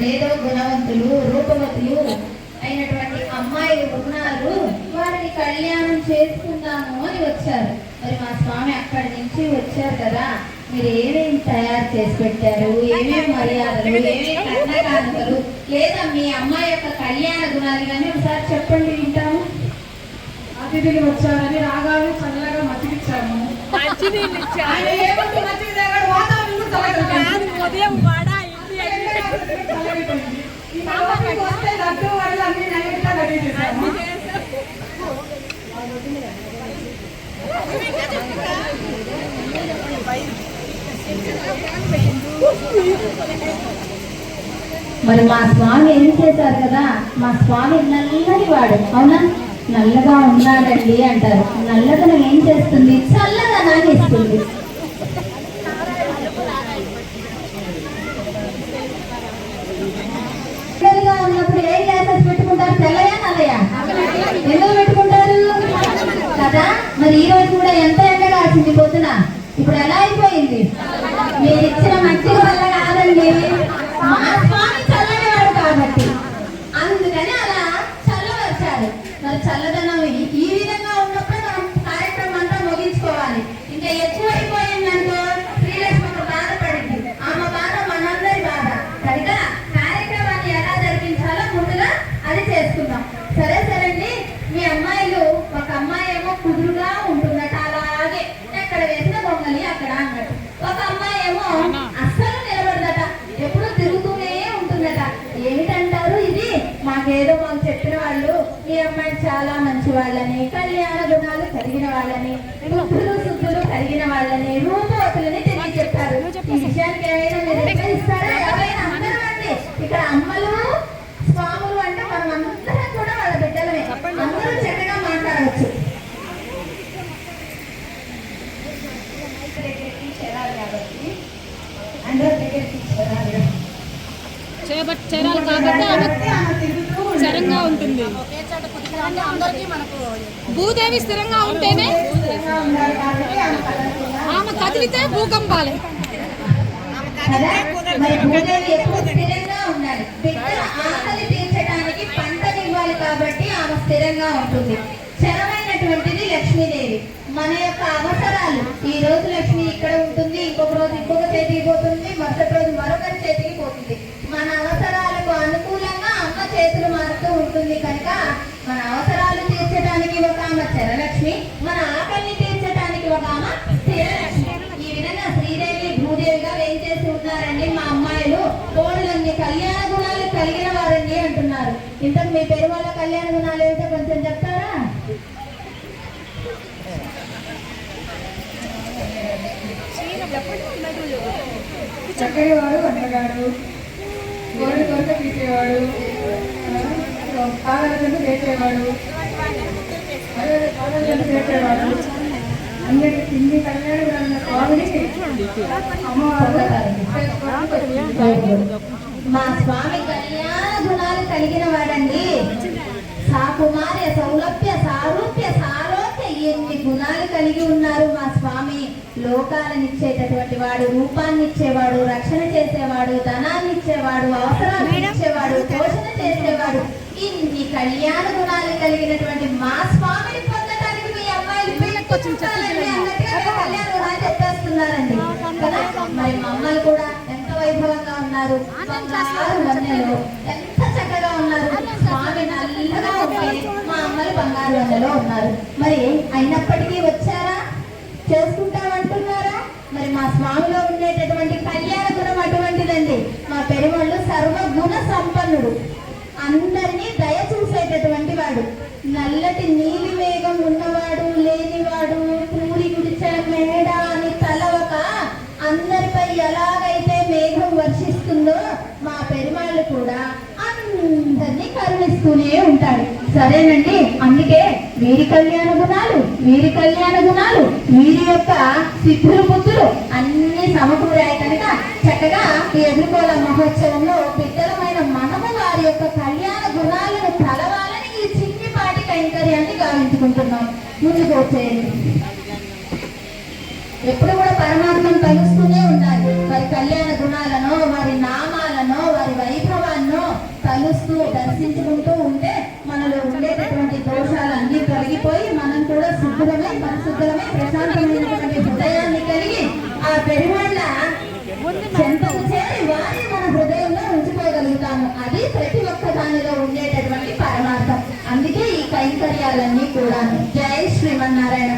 ఏదో గుణవంతులు రూపవతులు అయినటువంటి అమ్మాయిలు ఉన్నారు, వారిని కళ్యాణం చేసుకుందాము అని వచ్చారు. మరి మా స్వామి అక్కడి నుంచి వచ్చారు కదా, మీరు ఏమేమి తయారు చేసి పెట్టారు, ఏమేమి మర్యాదలు, ఏమేమి కర్ణకానుకలు, లేదా మీ అమ్మాయి యొక్క కళ్యాణ గుణాలు కానీ ఒకసారి చెప్పండి, వింటాము. అతిథులు వచ్చారని రాగాలు చల్లగా మచ్చిచ్చాము. మరి మా స్వామి ఏం చేశారు కదా, మా స్వామి నల్లని వాడు, అవునా? నల్లగా ఉన్నాడండి అంటారు. నల్లదనం ఏం చేస్తుంది? చల్లదనాన్ని ఇస్తుంది. ఉన్నప్పుడు ఏ గ్లాసెస్ పెట్టుకుంటారు? తెల్లయా నల్లయా? ఎందుకు పెట్టుకుంటారు కదా? మరి ఈ రోజు కూడా ఎంత ఎండగా వచ్చింది పొద్దున, ఇప్పుడు ఎలా అయిపోయింది? మీరు ఇచ్చిన మట్టి వల్ల కాదండి, మా స్వామి చల్లని వాడు కాబట్టి అందుకని అలా చల్లవచ్చారు. మరి చల్లదనం ఈ విధంగా ఉన్నప్పుడు మనం కార్యక్రమం అంతా ముగించుకోవాలి. ఇంకా ఎక్కువైపోయిందనుకో శ్రీలక్ష్మి బాధపడింది, ఆమె బాధ మనందరి బాధ కనుక కార్యక్రమాన్ని ఎలా జరిపించాలో ముందుగా అది చేసుకుందాం. సరే సరేండి. మీ అమ్మాయిలు, ఒక అమ్మాయి ఏమో కుదురుగా ఉంటుందట, అలాగే ఎక్కడ వేసిన బొమ్మలి అక్కడ అన్నట్టు. ఒక అమ్మాయి ఏమో అస్సలు నిలబడదట, ఎప్పుడు తిరుగుతూనే ఉంటుందట. ఏమిటంటారు ఇది? మాకేదో మాకు చెప్పిన వాళ్ళు మీ అమ్మాయి చాలా మంచి వాళ్ళని, కళ్యాణ గుణాలు కలిగిన వాళ్ళని, బుద్ధులు శుద్ధులు కలిగిన వాళ్ళని, రూపవతులని తెలియజెప్పారు. ఈ విషయానికి ఏమైనా మీరు నిర్ణయిస్తారా? ఎవరైనా అందరూ అండి. ఇక్కడ అమ్మలు స్వాములు అంటే మనం అందరం కూడా వాళ్ళ బిడ్డలమే. కాబట్టి ఆమె తిరుగుతూ స్థిరంగా ఉంటుంది. అందరికీ మనకు భూదేవి స్థిరంగా ఉంటేనే ఉండాలి కాబట్టి ఆమె కదిలితే భూకంపాలే. కదా మరి భూదేవి ఎప్పుడు స్థిరంగా ఉండాలి. బిడ్డల ఆకలి తీర్చడానికి పంటనివ్వాలి కాబట్టి ఆమె స్థిరంగా ఉంటుంది. స్థిరమైనటువంటిది లక్ష్మీదేవి. మన యొక్క అవసరాలు, ఈ రోజు లక్ష్మి ఇక్కడ ఉంటుంది, ఇంకొక రోజు ఇంకొక చేతికి పోతుంది, మరుసటి రోజు మరొకరి చేతికి పోతుంది. మన అవసరాలకు అనుకూలంగా అమ్మ చేతులు మారుతూ ఉంటుంది కనుక మన అవసరాలు తీర్చడానికి ఒక ఆమె చరలక్ష్మి, మన ఆకలిని తీర్చడానికి ఒక ఆమె స్థిరలక్ష్మి. ఈ విధంగా శ్రీదేవి భూదేవిగా వేయించేసి ఉన్నారండి మా అమ్మాయిలు. కోళ్ళన్ని కళ్యాణ గుణాలు కలిగిన వారండి అంటున్నారు. ఇంతకు మీ పేరు వాళ్ళ కళ్యాణ గుణాలు ఏమిటో కొంచెం చెప్తారా? చక్కని వాడు వంటగాడు, గోడు కొరత తీసేవాడు, పాదాలను చేసేవాడు, చేసేవాడు. అన్నిటి ఇన్ని కళ్యాణ స్వామిని అమ్మవారు మా స్వామి కళ్యాణ గుణాలు కలిగిన వాడండి. సాకుమార్య సౌలభ్య సారూప్య సారోప్య ఎన్ని గుణాలు కలిగి ఉన్నారు మా స్వామి. లోకాలను ఇచ్చేటటువంటి వాడు, రూపాన్ని ఇచ్చేవాడు, రక్షణ చేసేవాడు, ధనాన్ని ఇచ్చేవాడు, అవసరాన్ని ఇచ్చేవాడు, పోషణ చేసేవాడు. ఇన్ని కళ్యాణ గుణాలు కలిగినటువంటి మా స్వామిని పొందడానికి మీ అమ్మాయిలు కళ్యాణ గుణాలు చెప్పేస్తున్నారండి కదా. మరి మా అమ్మలు కూడా ఎంత వైభవంగా ఉన్నారు, బంగారు వన్నెలో ఎంత చక్కగా ఉన్నారు. స్వామి నల్లగా ఉంటే మా అమ్మలు బంగారు వన్నెలో ఉన్నారు. మరి అయినప్పటికీ వచ్చారా, చేసుకుంటామంటున్నారా? మరి మా స్వామిలో ఉండేటటువంటి కళ్యాణ గుణం అటువంటిదండి. మా పెరుమాళ్ళు సర్వగుణ సంపన్నుడు, అందరినీ దయ చూసేటటువంటి వాడు, నల్లటి నీలి మేఘం ఉన్నవాడు, లేనివాడు, పూరి గుడిచ మేడ అని తలవక అందరిపై ఎలాగైతే మేఘం వర్షిస్తుందో మా పెరుమాళ్ళు కూడా అందరినీ కరుణిస్తూనే ఉంటాడు. సరేనండి, అందుకే వీరి కళ్యాణ గుణాలు, వీరి కళ్యాణ గుణాలు, వీరి యొక్క సిద్ధులు బుద్ధులు అన్ని సమకూరాయి కనుక చక్కగా ఈ ఎదుర్కోల మహోత్సవంలో బిడ్డలమైన మనము వారి యొక్క కళ్యాణ గుణాలను కలవాలని ఈ చిన్నిపాటి కైంకర్యాన్ని గావించుకుంటున్నాం. ముందుకు వచ్చేయండి. ఎప్పుడు కూడా పరమాత్మను కలుస్తూనే ఉండాలి. వారి కళ్యాణ గుణాలను, వారి నామాలను, వారి వైభవాన్ని కలుస్తూ దర్శించుకుంటూ ఉంటే మనలో ఉండేటటువంటి దోషాలన్నీ తొలగిపోయి మనం కూడా శుద్ధమై పరిశుద్ధమై ప్రశాంతమైనటువంటి హృదయాన్ని కలిగి ఆ పెరుమాళ్ళ చెంతకు చేరి వారి మన హృదయంలో ఉంచుకోగలుగుతాము. అది ప్రతి ఒక్క దానిలో ఉండేటటువంటి పరమార్థం. అందుకే ఈ కైంకర్యాలన్నీ కూడా. జై శ్రీమన్నారాయణ.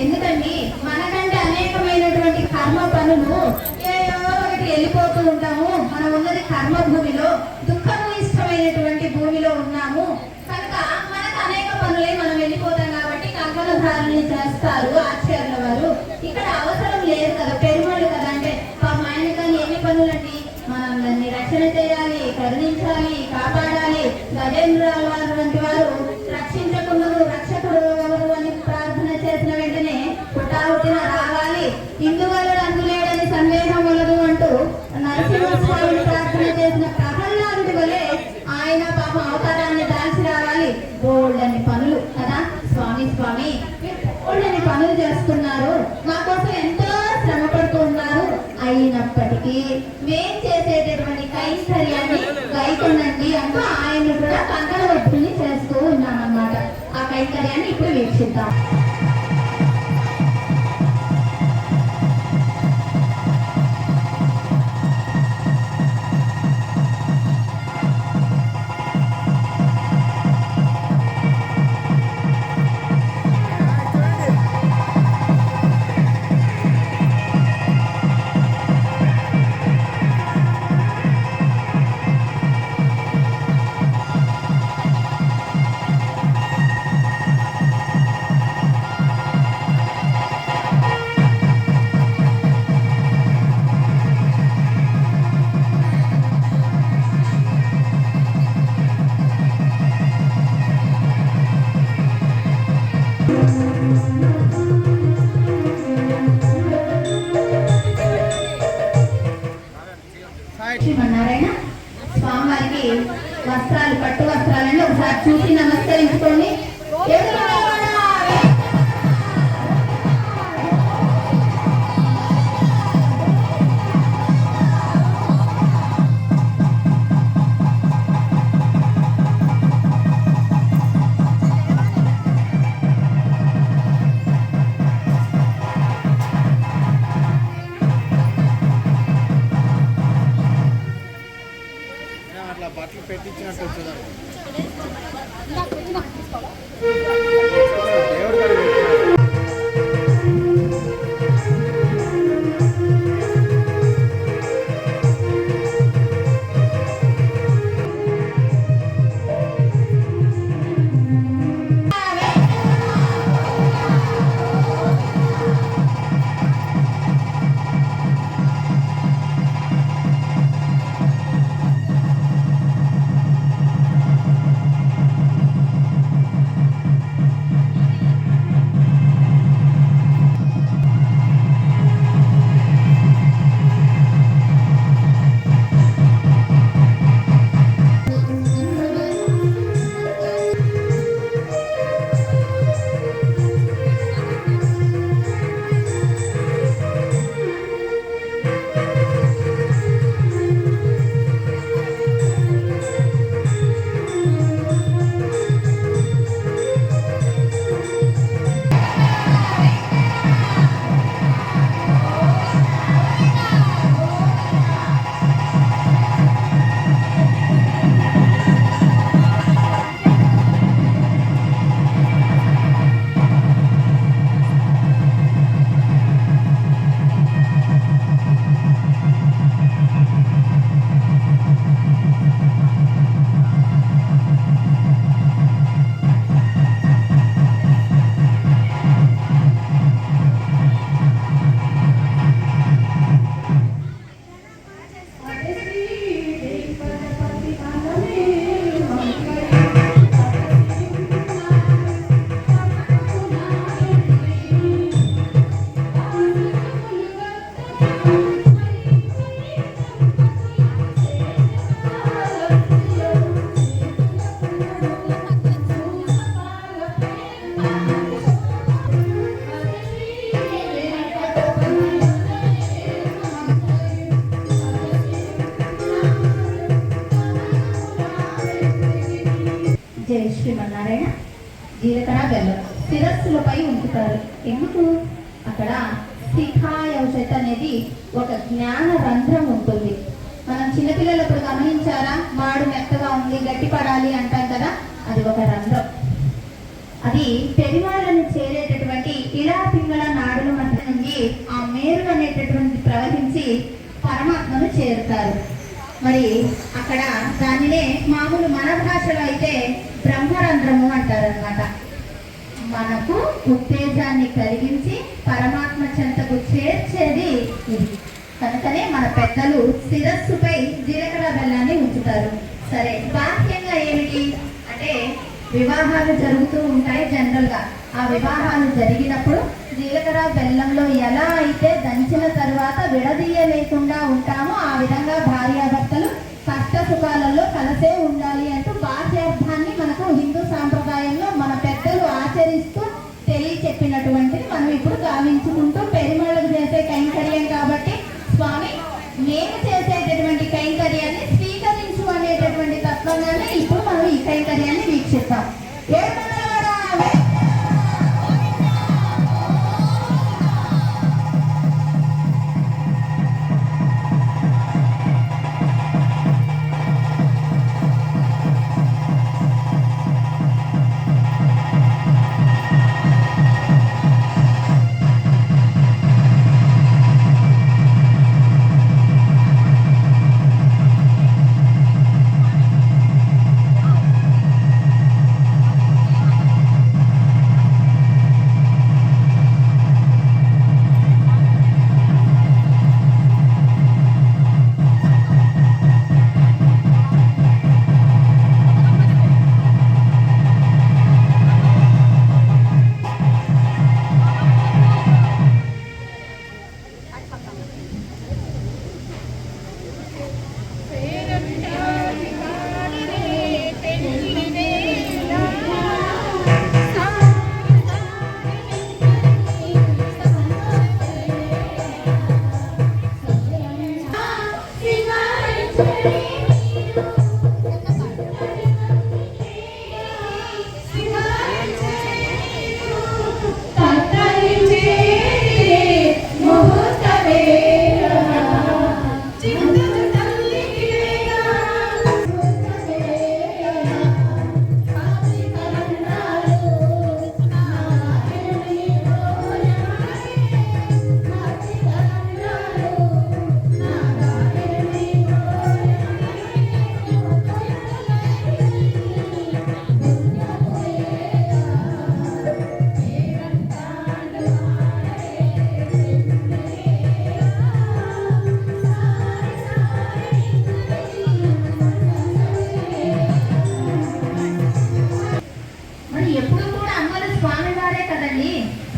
ఎందుకండి మనకంటే అనేకమైనటువంటి కర్మ పనులు ఏదో ఒకటి వెళ్ళిపోతూ ఉంటాము. మనం ఉన్నది కర్మ భూమిలో, దుఃఖము ఇష్టమైనటువంటి భూమిలో ఉన్నాము కనుక మనకు అనేక పనులే మనం వెళ్ళిపోతాం కాబట్టి కంకణధారుల్ని చేస్తారు ఆచార్యుల వారు. ఇక్కడ అవసరం లేదు కదా, పెరుమాళ్ళు కదా. అంటే పాపం ఆయన కానీ ఎన్ని పనులండి, మనల్ని రక్షణ చేయాలి, కరుణించాలి, కాపాడాలి. గజేంద్రాల వారు వంటి వారు రక్షించకున్నదు రక్షకుడు ఎవరు అని ప్రార్థన చేసిన వెంటనే పుట్టిన రావాలి, ఇందువల్ల అందులేడని సందేహం వలదు అంటూ నరసింహస్వామిని ప్రార్థన చేసిన ప్రహ్లాదుడి వలె ఆయన పాపం అవతారాన్ని దాల్చి రావాలి. బోల్డని పనులు కదా. స్వామి స్వామి బోల్డని పనులు చేస్తున్నారు, మా కోసం ఎంతో శ్రమ పడుతూ ఉన్నారు. అయినప్పటికీ మేం చేసే చేసుకోనండి అంటూ ఆయన కూడా కంకణ ఒత్తుని చేస్తూ ఉన్నామన్నమాట. ఆ కైంకర్యాన్ని ఇప్పుడు వీక్షిద్దాం. శ్రీమన్నారాయణ స్వామివారికి వస్త్రాలు, పట్టు వస్త్రాలని ఒకసారి చూసి నమస్కరించుకోండి. అట్లా బట్టలు పెట్టించినట్టు వచ్చేదాన్ని దేవుడు గారు పెట్టినాడు. జై శ్రీమన్నారాయణ. జీలకర్ర బెల్లం శిరస్సులపై ఉంచుతారు. ఎందుకు? అక్కడ శిఖాయౌషధ అనేది ఒక జ్ఞాన రంధ్రం ఉంటుంది. మనం చిన్నపిల్లలప్పుడు గమనించారా? మాడు మెత్తగా ఉంది, గట్టి పడాలి అంటాం కదా, అది ఒక రంధ్రం. అది పెరిమాలను చేరేటటువంటి ఇలా పింగళ నాడుల మధ్య నుండి ఆ మేరు అనేటటువంటి ప్రవహించి పరమాత్మను చేరుతారు. మరి అక్కడ దానినే మామూలు మన భాషలో అయితే బ్రహ్మరంధ్రము అంటారనమాట. మనకు ఉత్తేజాన్ని కలిగించి పరమాత్మ చెంతకు చేర్చేది ఇది. కనుకనే మన పెద్దలు శిరస్సుపై జీలకర్ర బెల్లాన్ని ఉంచుతారు. సరే, బాహ్యంగా ఏమిటి అంటే వివాహాలు జరుగుతూ ఉంటాయి జనరల్ గా. ఆ వివాహాలు జరిగినప్పుడు జీలకర్ర బెల్లంలో ఎలా అయితే దంచిన తర్వాత విడదీయలేకుండా ఉంటామో ఆ విధంగా భార్యాభర్తలు కష్ట సుఖాలలో కలిసే ఉండాలి అంటూ బాహ్యార్థాన్ని మనకు హిందూ సాంప్రదాయంలో మన పెద్దలు ఆచరిస్తూ తెలియచెప్పినటువంటిది మనం ఇప్పుడు గావించుకుంటూ పెరిమళ్ళకు చేసే కైంకర్యం కాబట్టి స్వామి మేము చేసేటటువంటి కైంకర్యాన్ని స్వీకరించు అనేటటువంటి వీక్షిద్దాం. ఏడుకొండలవాడ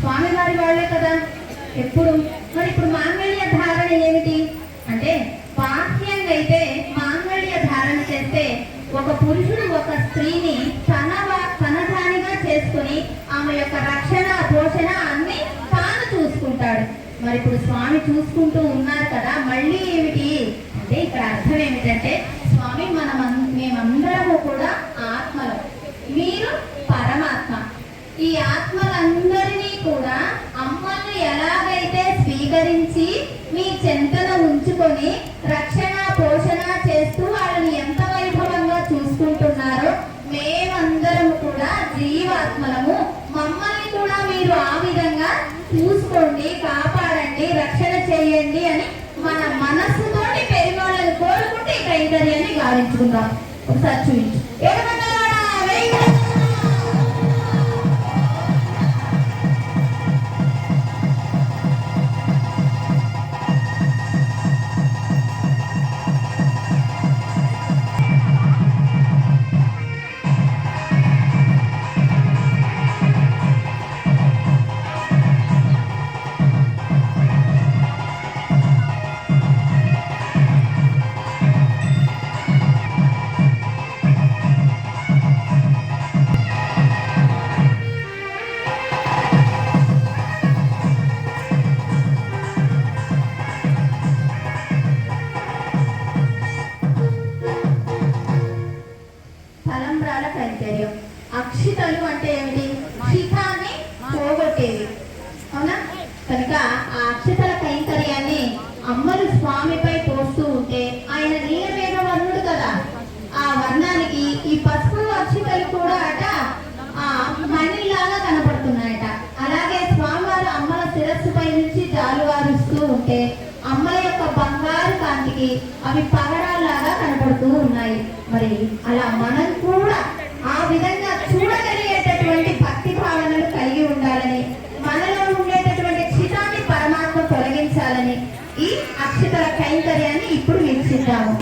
స్వామివారి వాళ్ళే కదా ఎప్పుడు. మరి ఇప్పుడు మాంగళ్య ధారణ ఏమిటి అంటే, బాహ్యంగా అయితే మాంగళ్య ధారణ చేస్తే ఒక పురుషుడు ఒక స్త్రీని తనదానిగా చేసుకుని ఆమె యొక్క రక్షణ పోషణ అన్ని తాను చూసుకుంటాడు. మరి ఇప్పుడు స్వామి చూసుకుంటూ ఉన్నారు కదా, మళ్ళీ ఏమిటి అంటే ఇక్కడ అర్థం ఏమిటంటే, స్వామి మేమందరము కూడా ఆత్మలు, మీరు పరమాత్మ. ఈ ఆత్మలందరినీ కూడా అమ్మను ఎలాగైతే స్వీకరించి మీ చెంతన ఉంచుకొని రక్షణ పోషణ చేస్తూ వాళ్ళని ఎంత వైభవంగా చూసుకుంటున్నారో, మేమందరం కూడా జీవాత్మలము. మమ్మల్ని కూడా మీరు ఆ విధంగా చూసుకోండి, కాపాడండి, రక్షణ చేయండి అని మన మనస్సుతోటి పెరిమాళ్ళని కోరుకుంటే ఈ కైంకర్యాన్ని గావించుకుందాం. ఒకసారి చూపించు. అక్షితలు అంటే ఏమిటి? శిఖాన్ని పోగొట్టేవి, అవునా? కనుక ఆ అక్షతల కైంకర్యాన్ని అమ్మలు స్వామిపై పోస్తూ ఉంటే, ఆయన నీలమేఘ వర్ణుడు కదా, ఆ వర్ణానికి ఈ పసుపు అక్షితలు కూడా అట ఆ మణిలాగా కనపడుతున్నాయట. అలాగే స్వామివారు అమ్మల శిరస్సుపై నుంచి జాలువారుస్తూ ఉంటే అమ్మల యొక్క బంగారు కాంతికి అవి పగడాల్లాగా కనపడుతూ ఉన్నాయి. మరి అలా మనం కూడా ఆ విధంగా చూడగలిగేటటువంటి భక్తి భావనలు కలిగి ఉండాలని, మనలో ఉండేటటువంటి క్షితాన్ని పరమాత్మ తొలగించాలని ఈ అక్షతల కైంకర్యాన్ని ఇప్పుడు వీక్షిద్దాము.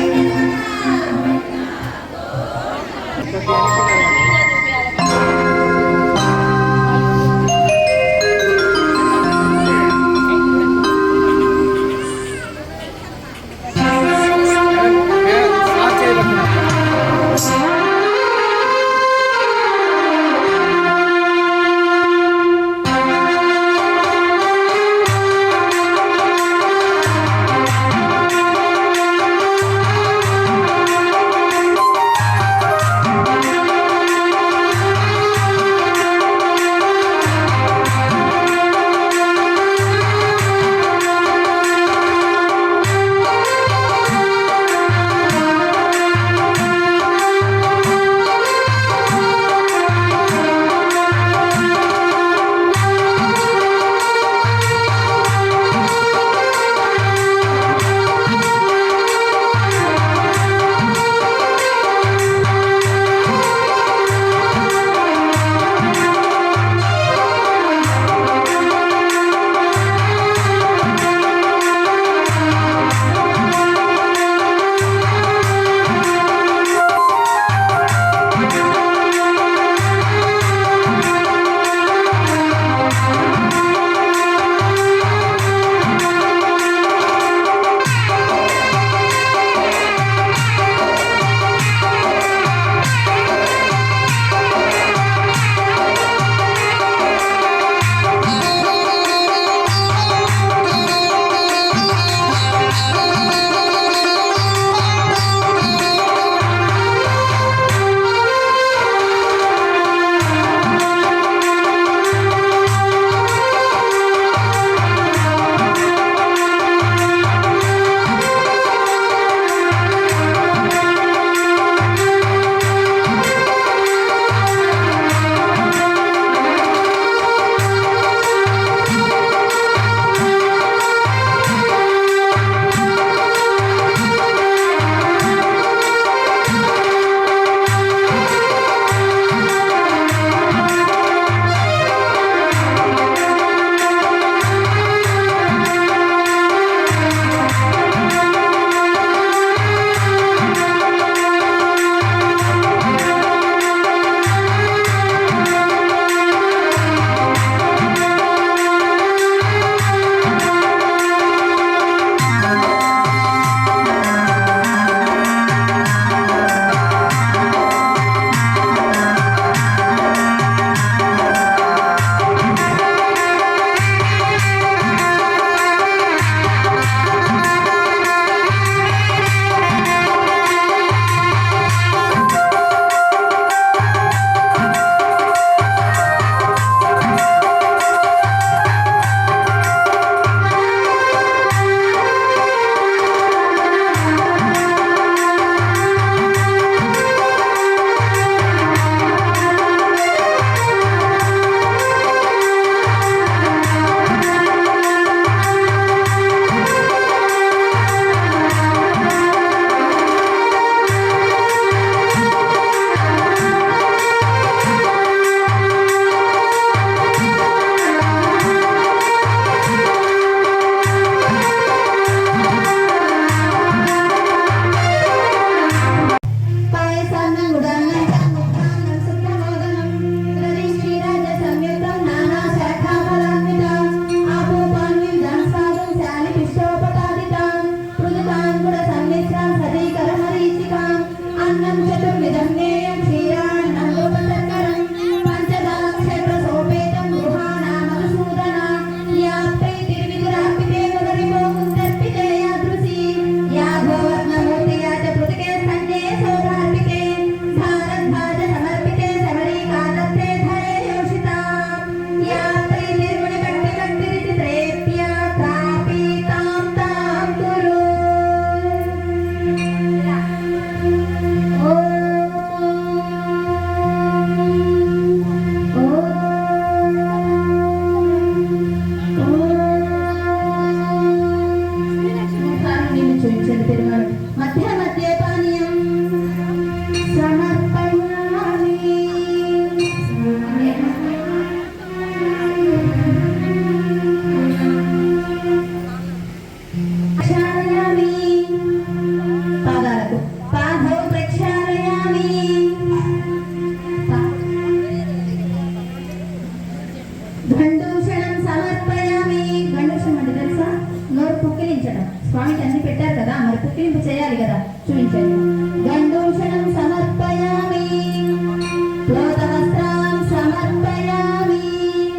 ప్లోతవస్త్రం సమర్పయామి.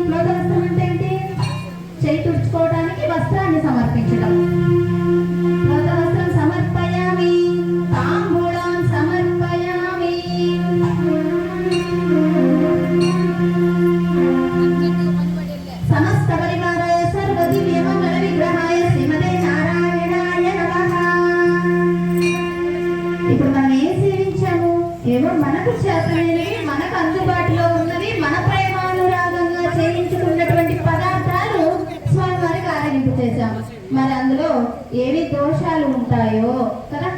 ప్లోతవస్త్రం అంటే ఏంటి? చేయి తుడుచుకోవడానికి వస్త్రాన్ని సమర్పించడం. ప్లోతవస్త్రం సమర్పయామి. తాంబూలం సమర్పయామి. సమస్త పరివారాయ సర్వ దివ్య మంగళ విగ్రహాయ శ్రీమతే నారాయణాయ నమః. ఇప్పుడు మనం ఏం సేవించాము? ఏమో మనకు చేతనైనవి, మనకు అందుబాటులో ఉన్నవి, మన ప్రేమానురాగంగా చేయించుకున్నటువంటి పదార్థాలు స్వామివారికి ఆరగింపు చేశాము. మరి అందులో ఏవి దోషాలు ఉంటాయో కదా,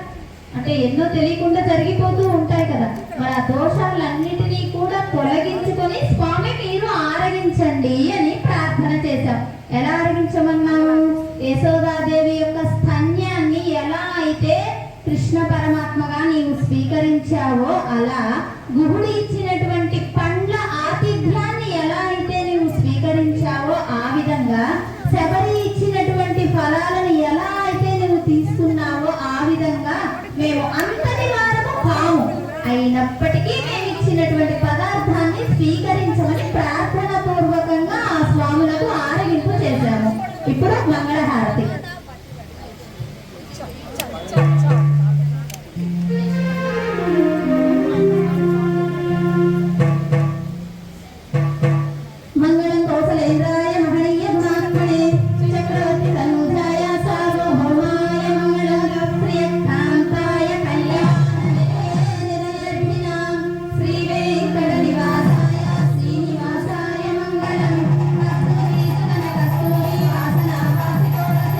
అంటే ఎన్నో తెలియకుండా జరిగిపోతూ ఉంటాయి కదా, మరి ఆ దోషాలన్నిటినీ కూడా తొలగించుకొని స్వామి మీరు ఆరగించండి అని ప్రార్థన చేశాం. ఎలా ఆరగించమన్నాము? యశోదాదేవి యొక్క స్తన్యాన్ని ఎలా అయితే కృష్ణ పరమాత్మగా నీవు స్వీకరించావో, అలా గుహుడు ఇచ్చినటువంటి పండ్ల ఆతిథ్యాన్ని ఎలా అయితే నీవు స్వీకరించావో, ఆ విధంగా శబరి ఇచ్చినటువంటి ఫలాలను ఎలా అయితే నువ్వు తీసుకున్నావో, ఆ విధంగా మేము అంతటి వారము కాము, అయినప్పటికీ మేము ఇచ్చినటువంటి పదార్థాన్ని స్వీకరించమని ప్రార్థన పూర్వకంగా ఆ స్వాములకు ఆరగింపు చేశాము. ఇప్పుడు మంగళహారతి. మంగళం కౌసలేంద్రాయ మహనీయ గుణాత్మనే చక్రవర్తి తనూజాయ సార్వభౌమాయ మంగళం ప్రియకాంతాయ కళ్యాణనిలయర్మిణాం శ్రీ వెంకట నివాసాయ శ్రీనివాసాయ మంగళం కస్తూరి సుతన కస్తూరి వాసనా వాసితోరసి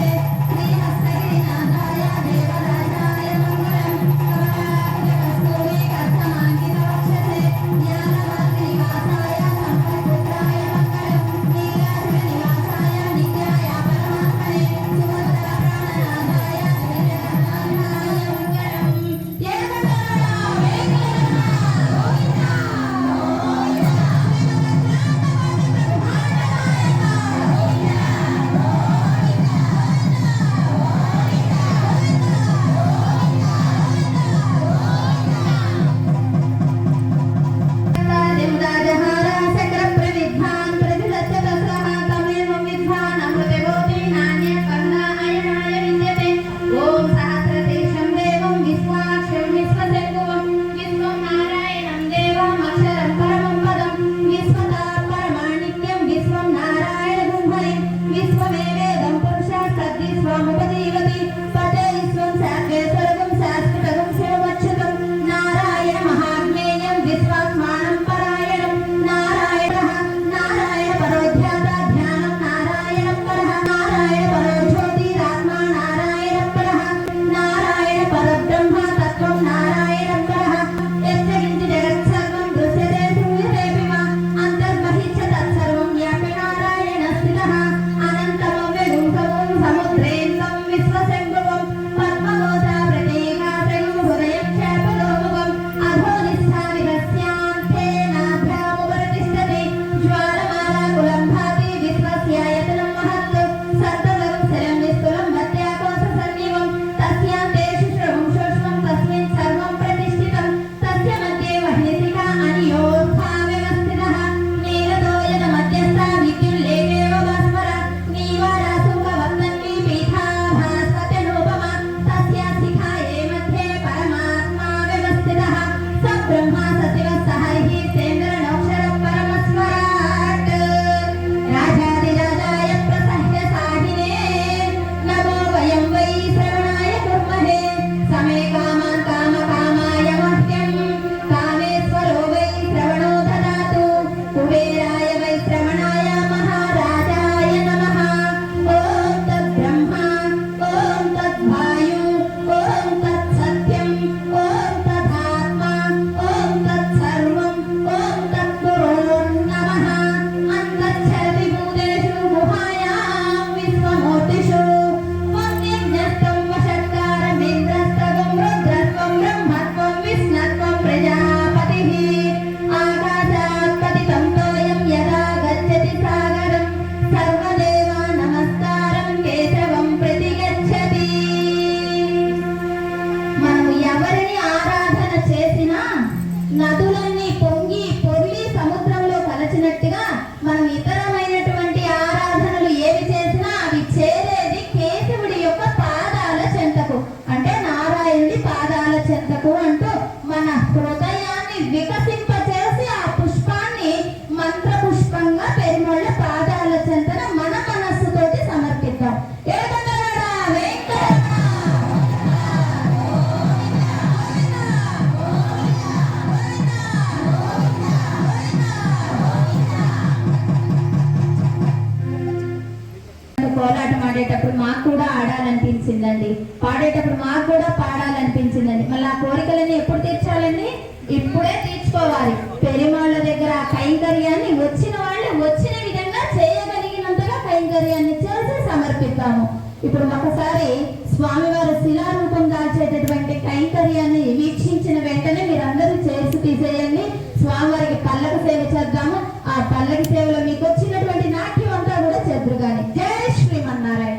పాడేటప్పుడు మాకు కూడా ఆడాలనిపించిందండి, పాడేటప్పుడు మాకు కూడా పాడాలనిపించిందండి. మళ్ళీ ఆ కోరికలని ఎప్పుడు తీర్చాలండి? ఇప్పుడే తీర్చుకోవాలి. పెరిమాళ్ళ దగ్గర ఆ కైంకర్యాన్ని వచ్చిన వాళ్ళు వచ్చిన విధంగా చేయగలిగినంతగా కైంకర్యాన్ని చేసి సమర్పిస్తాము. ఇప్పుడు ఒకసారి స్వామివారు శిలారూపం దాల్చేటటువంటి కైంకర్యాన్ని వీక్షించిన వెంటనే మీరందరూ చేసి తీసేయండి. స్వామివారికి పల్లకి సేవ చేద్దాము. ఆ పల్లకి సేవలో మీకు వచ్చినటువంటి నాట్యం అంతా కూడా చేద్దరు కానీ. జై శ్రీమన్నారాయణ.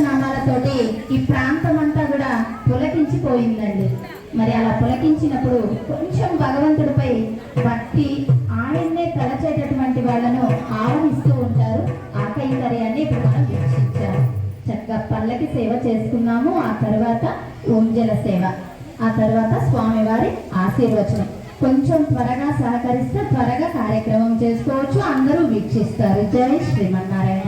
నామాలతోటి ఈ ప్రాంతం అంతా కూడా పులకించిపోయిందండి. మరి అలా పులకించినప్పుడు కొంచెం భగవంతుడిపై భక్తి, ఆయన్నే తలచేటటువంటి వాళ్ళను ఆవహిస్తూ ఉంటారు. ఆ కైంకర్యాన్ని ఇప్పుడు మనం వీక్షించాము. చక్కగా పల్లకి సేవ చేసుకున్నాము. ఆ తర్వాత ఓంజల సేవ, ఆ తర్వాత స్వామివారి ఆశీర్వచనం. కొంచెం త్వరగా సహకరిస్తే త్వరగా కార్యక్రమం చేసుకోవచ్చు, అందరూ వీక్షిస్తారు. జై శ్రీమన్నారాయణ.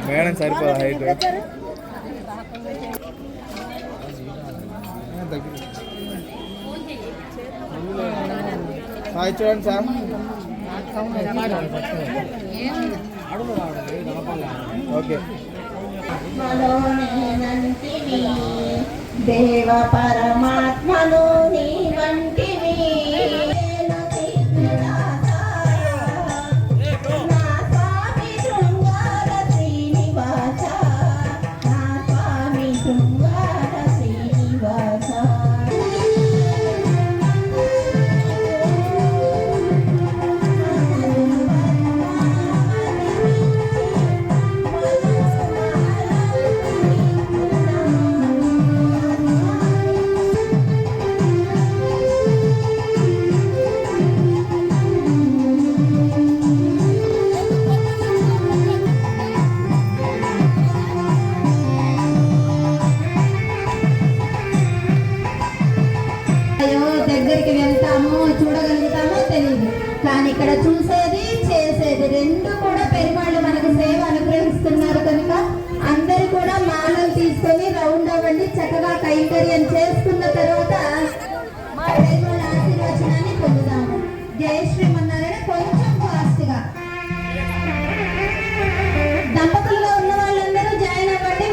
మేడం సరిపోదా హైట్? హాయ్ చూడండి సార్. ఓకే. దేవ పరమాత్మను నీ వంటివి దగ్గరికి వెళ్తామో చూడగలుగుతామో తెలియదు, కానీ ఇక్కడ చూసేది చేసేది రెండు కూడా పెరుమాళ్ళు మనకు సేవ అనుగ్రహిస్తున్నారు కనుక అందరూ కూడా మాలలు తీసుకొని రౌండ్ అవ్వండి. చక్కగా కైంకర్యం చేసుకున్న తర్వాత పెరుమాళ్ళ ఆశీర్వచనాన్ని పొందుదాము. జై శ్రీమన్నారాయణ. కొంచెం ఫాస్ట్ గా దంపతుల్లో ఉన్న వాళ్ళందరూ జాయిన్ అవ్వండి.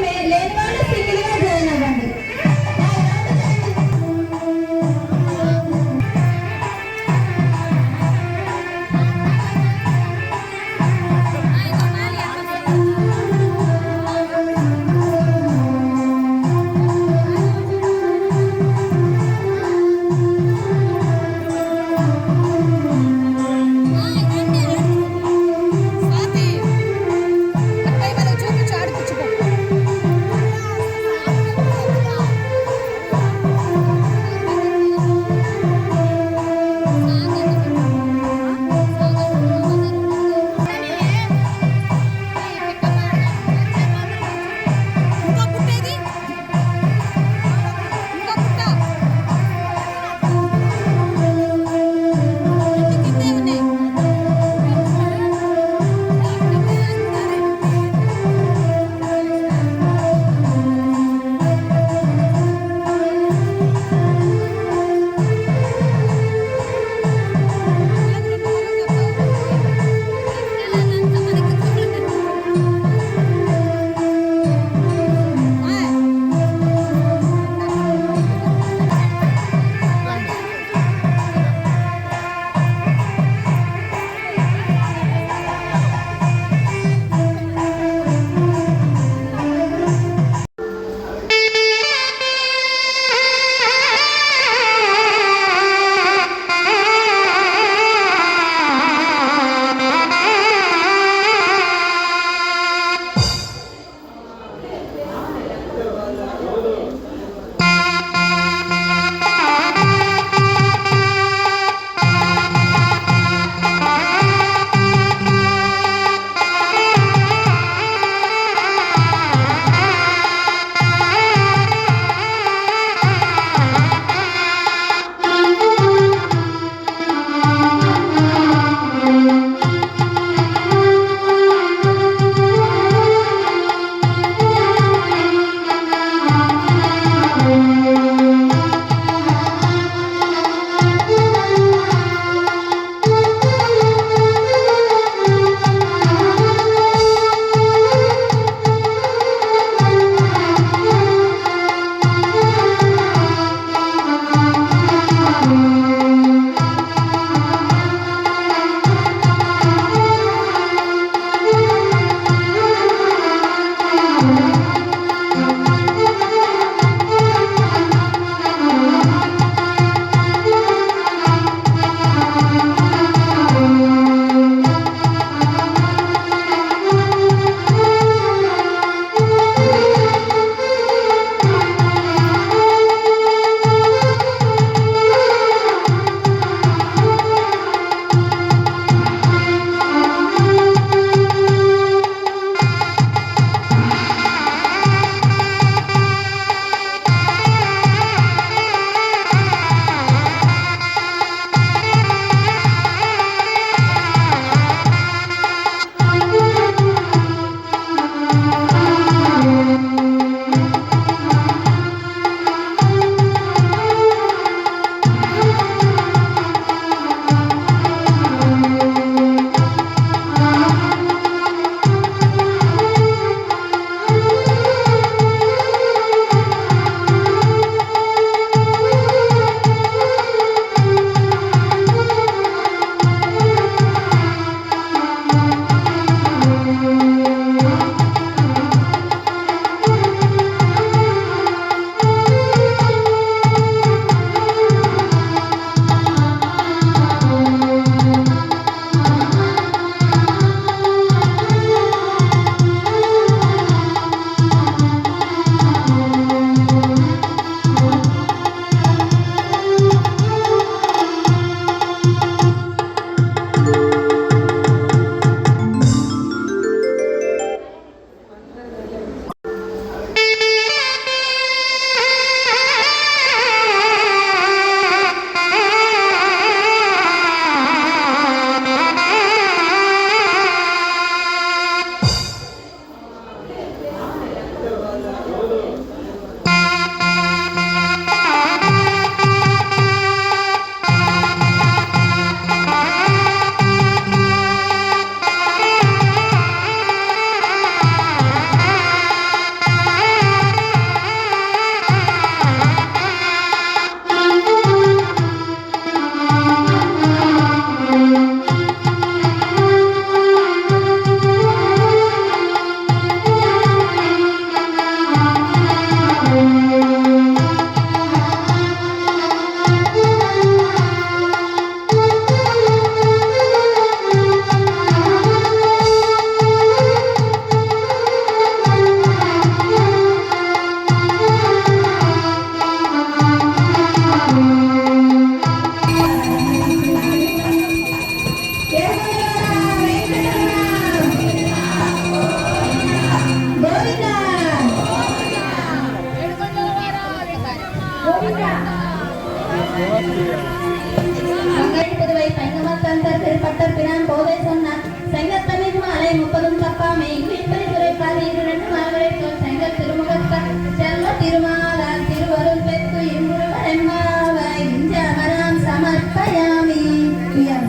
மங்கைக்கு புதுவை சங்கமத்தந்தர் திருப்பட்டர் பிரான் போதை சொன்னார் செங்கத்தமிழ் மாலை 30 தப்பாமை இப்படி துறைப்பால் 2 மாலை செங்கல் திருமுகத்தார் செல்வ திருமாலால் திருவருள் பெற்று இம்முருவரெம்மாவாய் இஞ்சமராம் சமர்ப்பயாமி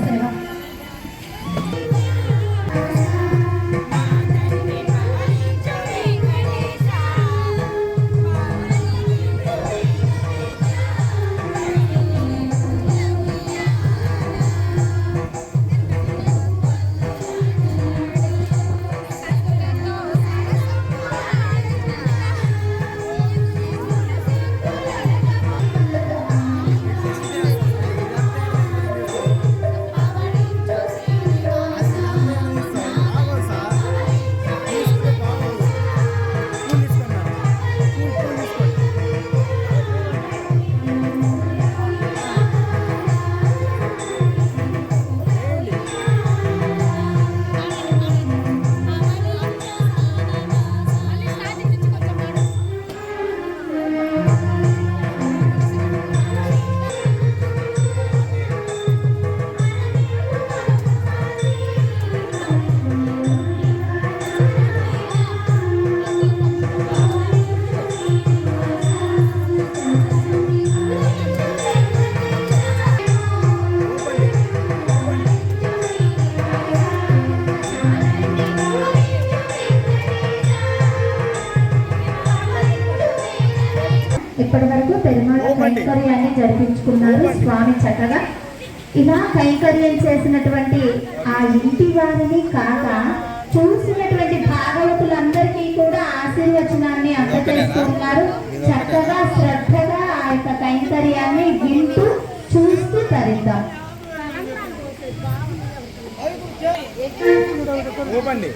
சேவா. ఇప్పటి వరకు పెరుమాళ కైంకర్యాన్ని జరిపించుకున్నారు స్వామి చక్కగా. ఇలా కైంకర్యం చేసినటువంటి ఆ ఇంటి వారిని కాక చూసినటువంటి భాగవతులందరికీ కూడా ఆశీర్వచనాన్ని అందజేస్తున్నారు. చక్కగా శ్రద్ధగా ఆ యొక్క కైంకర్యాన్ని వింటూ చూస్తూ తరిద్దాం. ఊపండి.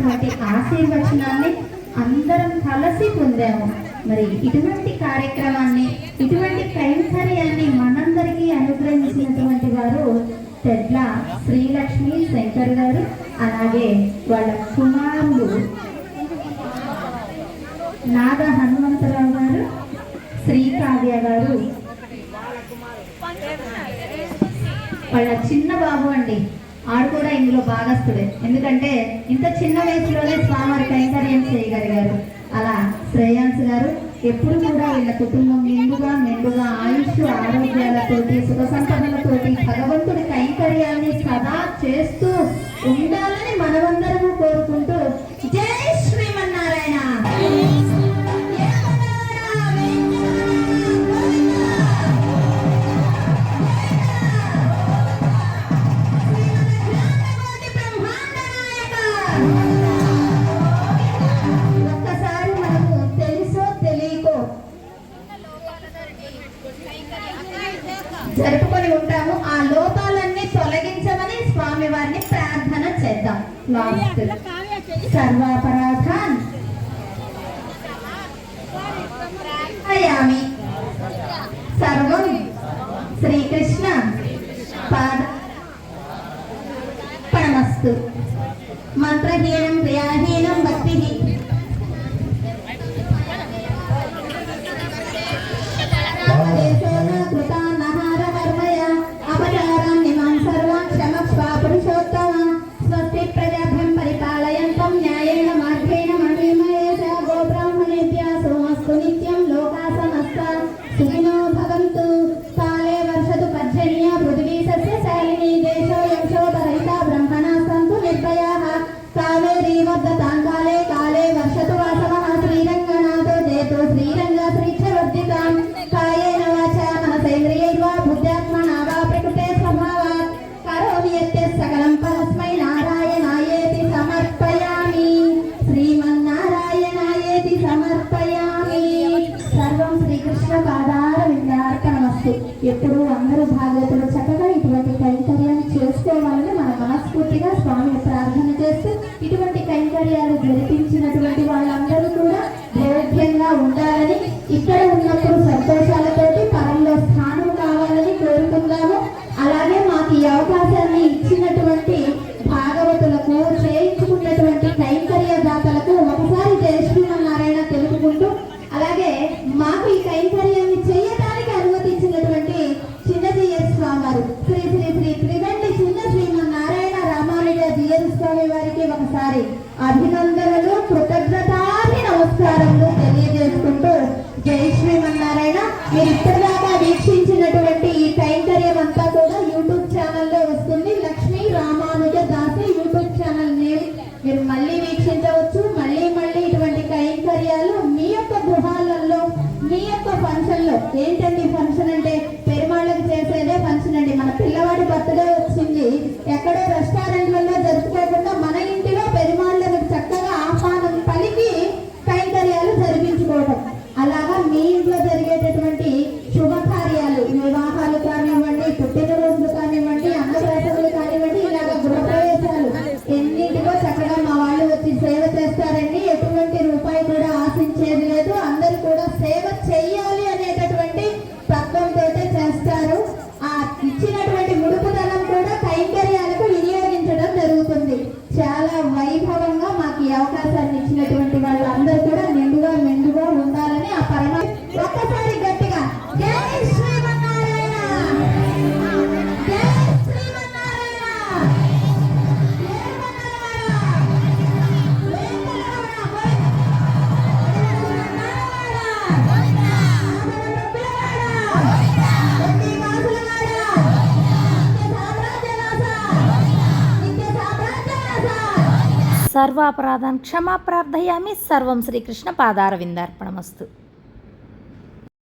అనేటటువంటి ఆశీర్వచనాన్ని అందరం కలిసి పొందాము. మరి ఇటువంటి కార్యక్రమాన్ని, ఇటువంటి కైంకర్యాన్ని మనందరికీ అనుగ్రహించినటువంటి వారు తెడ్ల శ్రీలక్ష్మి శంకర్ గారు, అలాగే వాళ్ళ కుమారులు నాగ హనుమంతరావు గారు, శ్రీకావ్య గారు, వాళ్ళ చిన్న బాబు అండి, ఆడు కూడా ఇందులో భాగస్తుడే. ఎందుకంటే ఇంత చిన్న వయసులోనే స్వామివారి కైంకర్యం చేయగలిగారు. అలా శ్రేయాంశ్ గారు ఎప్పుడు కూడా వీళ్ళ కుటుంబం మెండుగా ఆయుష్ ఆరోగ్యాలతోటి సుఖ సంపదలతోటి భగవంతుడి కైంకర్యాన్ని సదా చేస్తూ ఉండాలని మనమందరము కోరుకుంటూ జై శ్రీమన్నారాయణ. ఒక్కసారి మనము తెలుసో తెలియకో జరుపుకొని ఉంటాము. ఆ లోపాలన్నీ తొలగించమని స్వామి వారిని ప్రార్థన చేద్దాం. సర్వాపరాధాన్ అయామి, సర్వం శ్రీకృష్ణ పాదమస్తు. మంత్రహీనం క్రియాహీనం భక్తి స్వస్తి ప్రజాభ్యం పరిపాలయంతం న్యాయేన మార్గేణ మహిమయేష గోబ్రాహ్మణేభ్యः సోమస్తు నిత్యం లోకా సమస్తా సుఖినో భవంతు. కాలే వర్షతు పర్జన్య పృథివీ సస్యశాలినీ దేశోऽयं శోభరహితా బ్రహ్మణా సంతు నిర్భయాః. కావేరీ వర్ధతాం కాలే కాలే వర్షతు వాసవః. శ్రీరంగనాథో జయతు శ్రీరంగ శ్రీక్షవర్ధితాం. కాయేన వాచా మనసేంద్రియైర్వా బుద్ధ్యాత్మనా వా ప్రకృతే స్వభావాత్ కరోమి యత్యత్ సకలం పరస్మై నారాయణాయేతి సమర్పయామి. శ్రీమన్నారాయణాయేతి సమర్పయామి. సర్వం శ్రీకృష్ణ పాదారవిందార్పణమస్తు. ఎప్పుడు అందరూ భాగవతులు చక్కగా ఇటువంటి కైంకర్యాన్ని చేసుకోవాలని మన మనస్ఫూర్తిగా స్వామిని ప్రార్థన చేస్తూ, ఇటువంటి కైంకర్యాలు జరిపించినటువంటి వాళ్ళందరూ కూడా భోగ్యంగా ఉండాలని, ఇక్కడ ఉన్నప్పుడు సంతోషాలతోటి పరంలో స్థానం కావాలని కోరుకుందాము. అలాగే మాకు ఈ అవకాశాన్ని ఇచ్చినటువంటి భాగవతులకు, చేయించుకున్నటువంటి కైంకర్య దాతలకు ఒకసారి జయ శ్రీమన్నారాయణ తెలుపుకుంటూ, అలాగే మాకు ఈ కైంకర్యాన్ని చేయడానికి అనుమతించినటువంటి చిన్నజీయర్ స్వామి వారు, శ్రీ శ్రీ శ్రీ త్రిగండి చిన్న శ్రీమన్నారాయణ రామానుజ జీయర్ స్వామి వారికి ఒకసారి అభినందనలు, కృతజ్ఞతాది నమస్కారములు తెలియజేసుకుంటూ జై శ్రీమన్నారాయణ. మీరు ఇప్పటిదాకా వీక్షించినటువంటి ఈ కైంకర్యం అంతా కూడా యూట్యూబ్ ఛానల్లో వస్తుంది. లక్ష్మీ రామానుజ దాసి యూట్యూబ్ ఛానల్ మీరు మళ్ళీ వీక్షించవచ్చు. మళ్ళీ ఇటువంటి కైంకర్యాలు మీ యొక్క గృహాలలో, మీ యొక్క ఫంక్షన్లో. ఏంటండి ఫంక్షన్ అంటే? పెరుమాళ్ళకి చేసేదే ఫంక్షన్ అండి. మన పిల్లవాడి బర్త్డే వచ్చింది, ఎక్కడో రెస్టారెంట్లలో జరుపుకోకుండా మన ఇంటిలో పెరుమాళ్ళకు చక్కగా ఆహ్వానం పలికి కైంకర్యాలు జరిపించుకోవడం. అలాగా మీ ఇంట్లో జరిగేటటువంటి శుభకార్యాలు, వివాహాలు కానివ్వండి, పుట్టినరోజులు కానివ్వండి, అన్నప్రాసనలు కానివ్వండి, ఇలాగ గృహప్రవేశాలు ఎన్నింటిలో చక్కగా మా వాళ్ళు వచ్చి సేవ చేస్తారండి. ఎటువంటి రూపాయి కూడా ఆశించేది లేదు. అందరూ కూడా సేవ చెయ్యాలి అనేటటువంటి తత్వంతో చేస్తారు. ఆ ఇచ్చినటువంటి ముడుపుదనం కూడా కైంకర్యాలకు వినియోగించడం జరుగుతుంది. చాలా వైభవంగా మాకు ఈ అవకాశాన్ని ఇచ్చినటువంటి వాళ్ళందరూ కూడా మెండుగా ఉండాలని ఆ పరమాత్మ ఒక్కసారి గట్టిగా జై శ్రీమన్నారాయణ, జై శ్రీమన్నారాయణ, సర్వాపరాధాన్ క్షమా ప్రార్థయామి. సర్వం శ్రీకృష్ణ పాదారవిందార్పణమస్తు.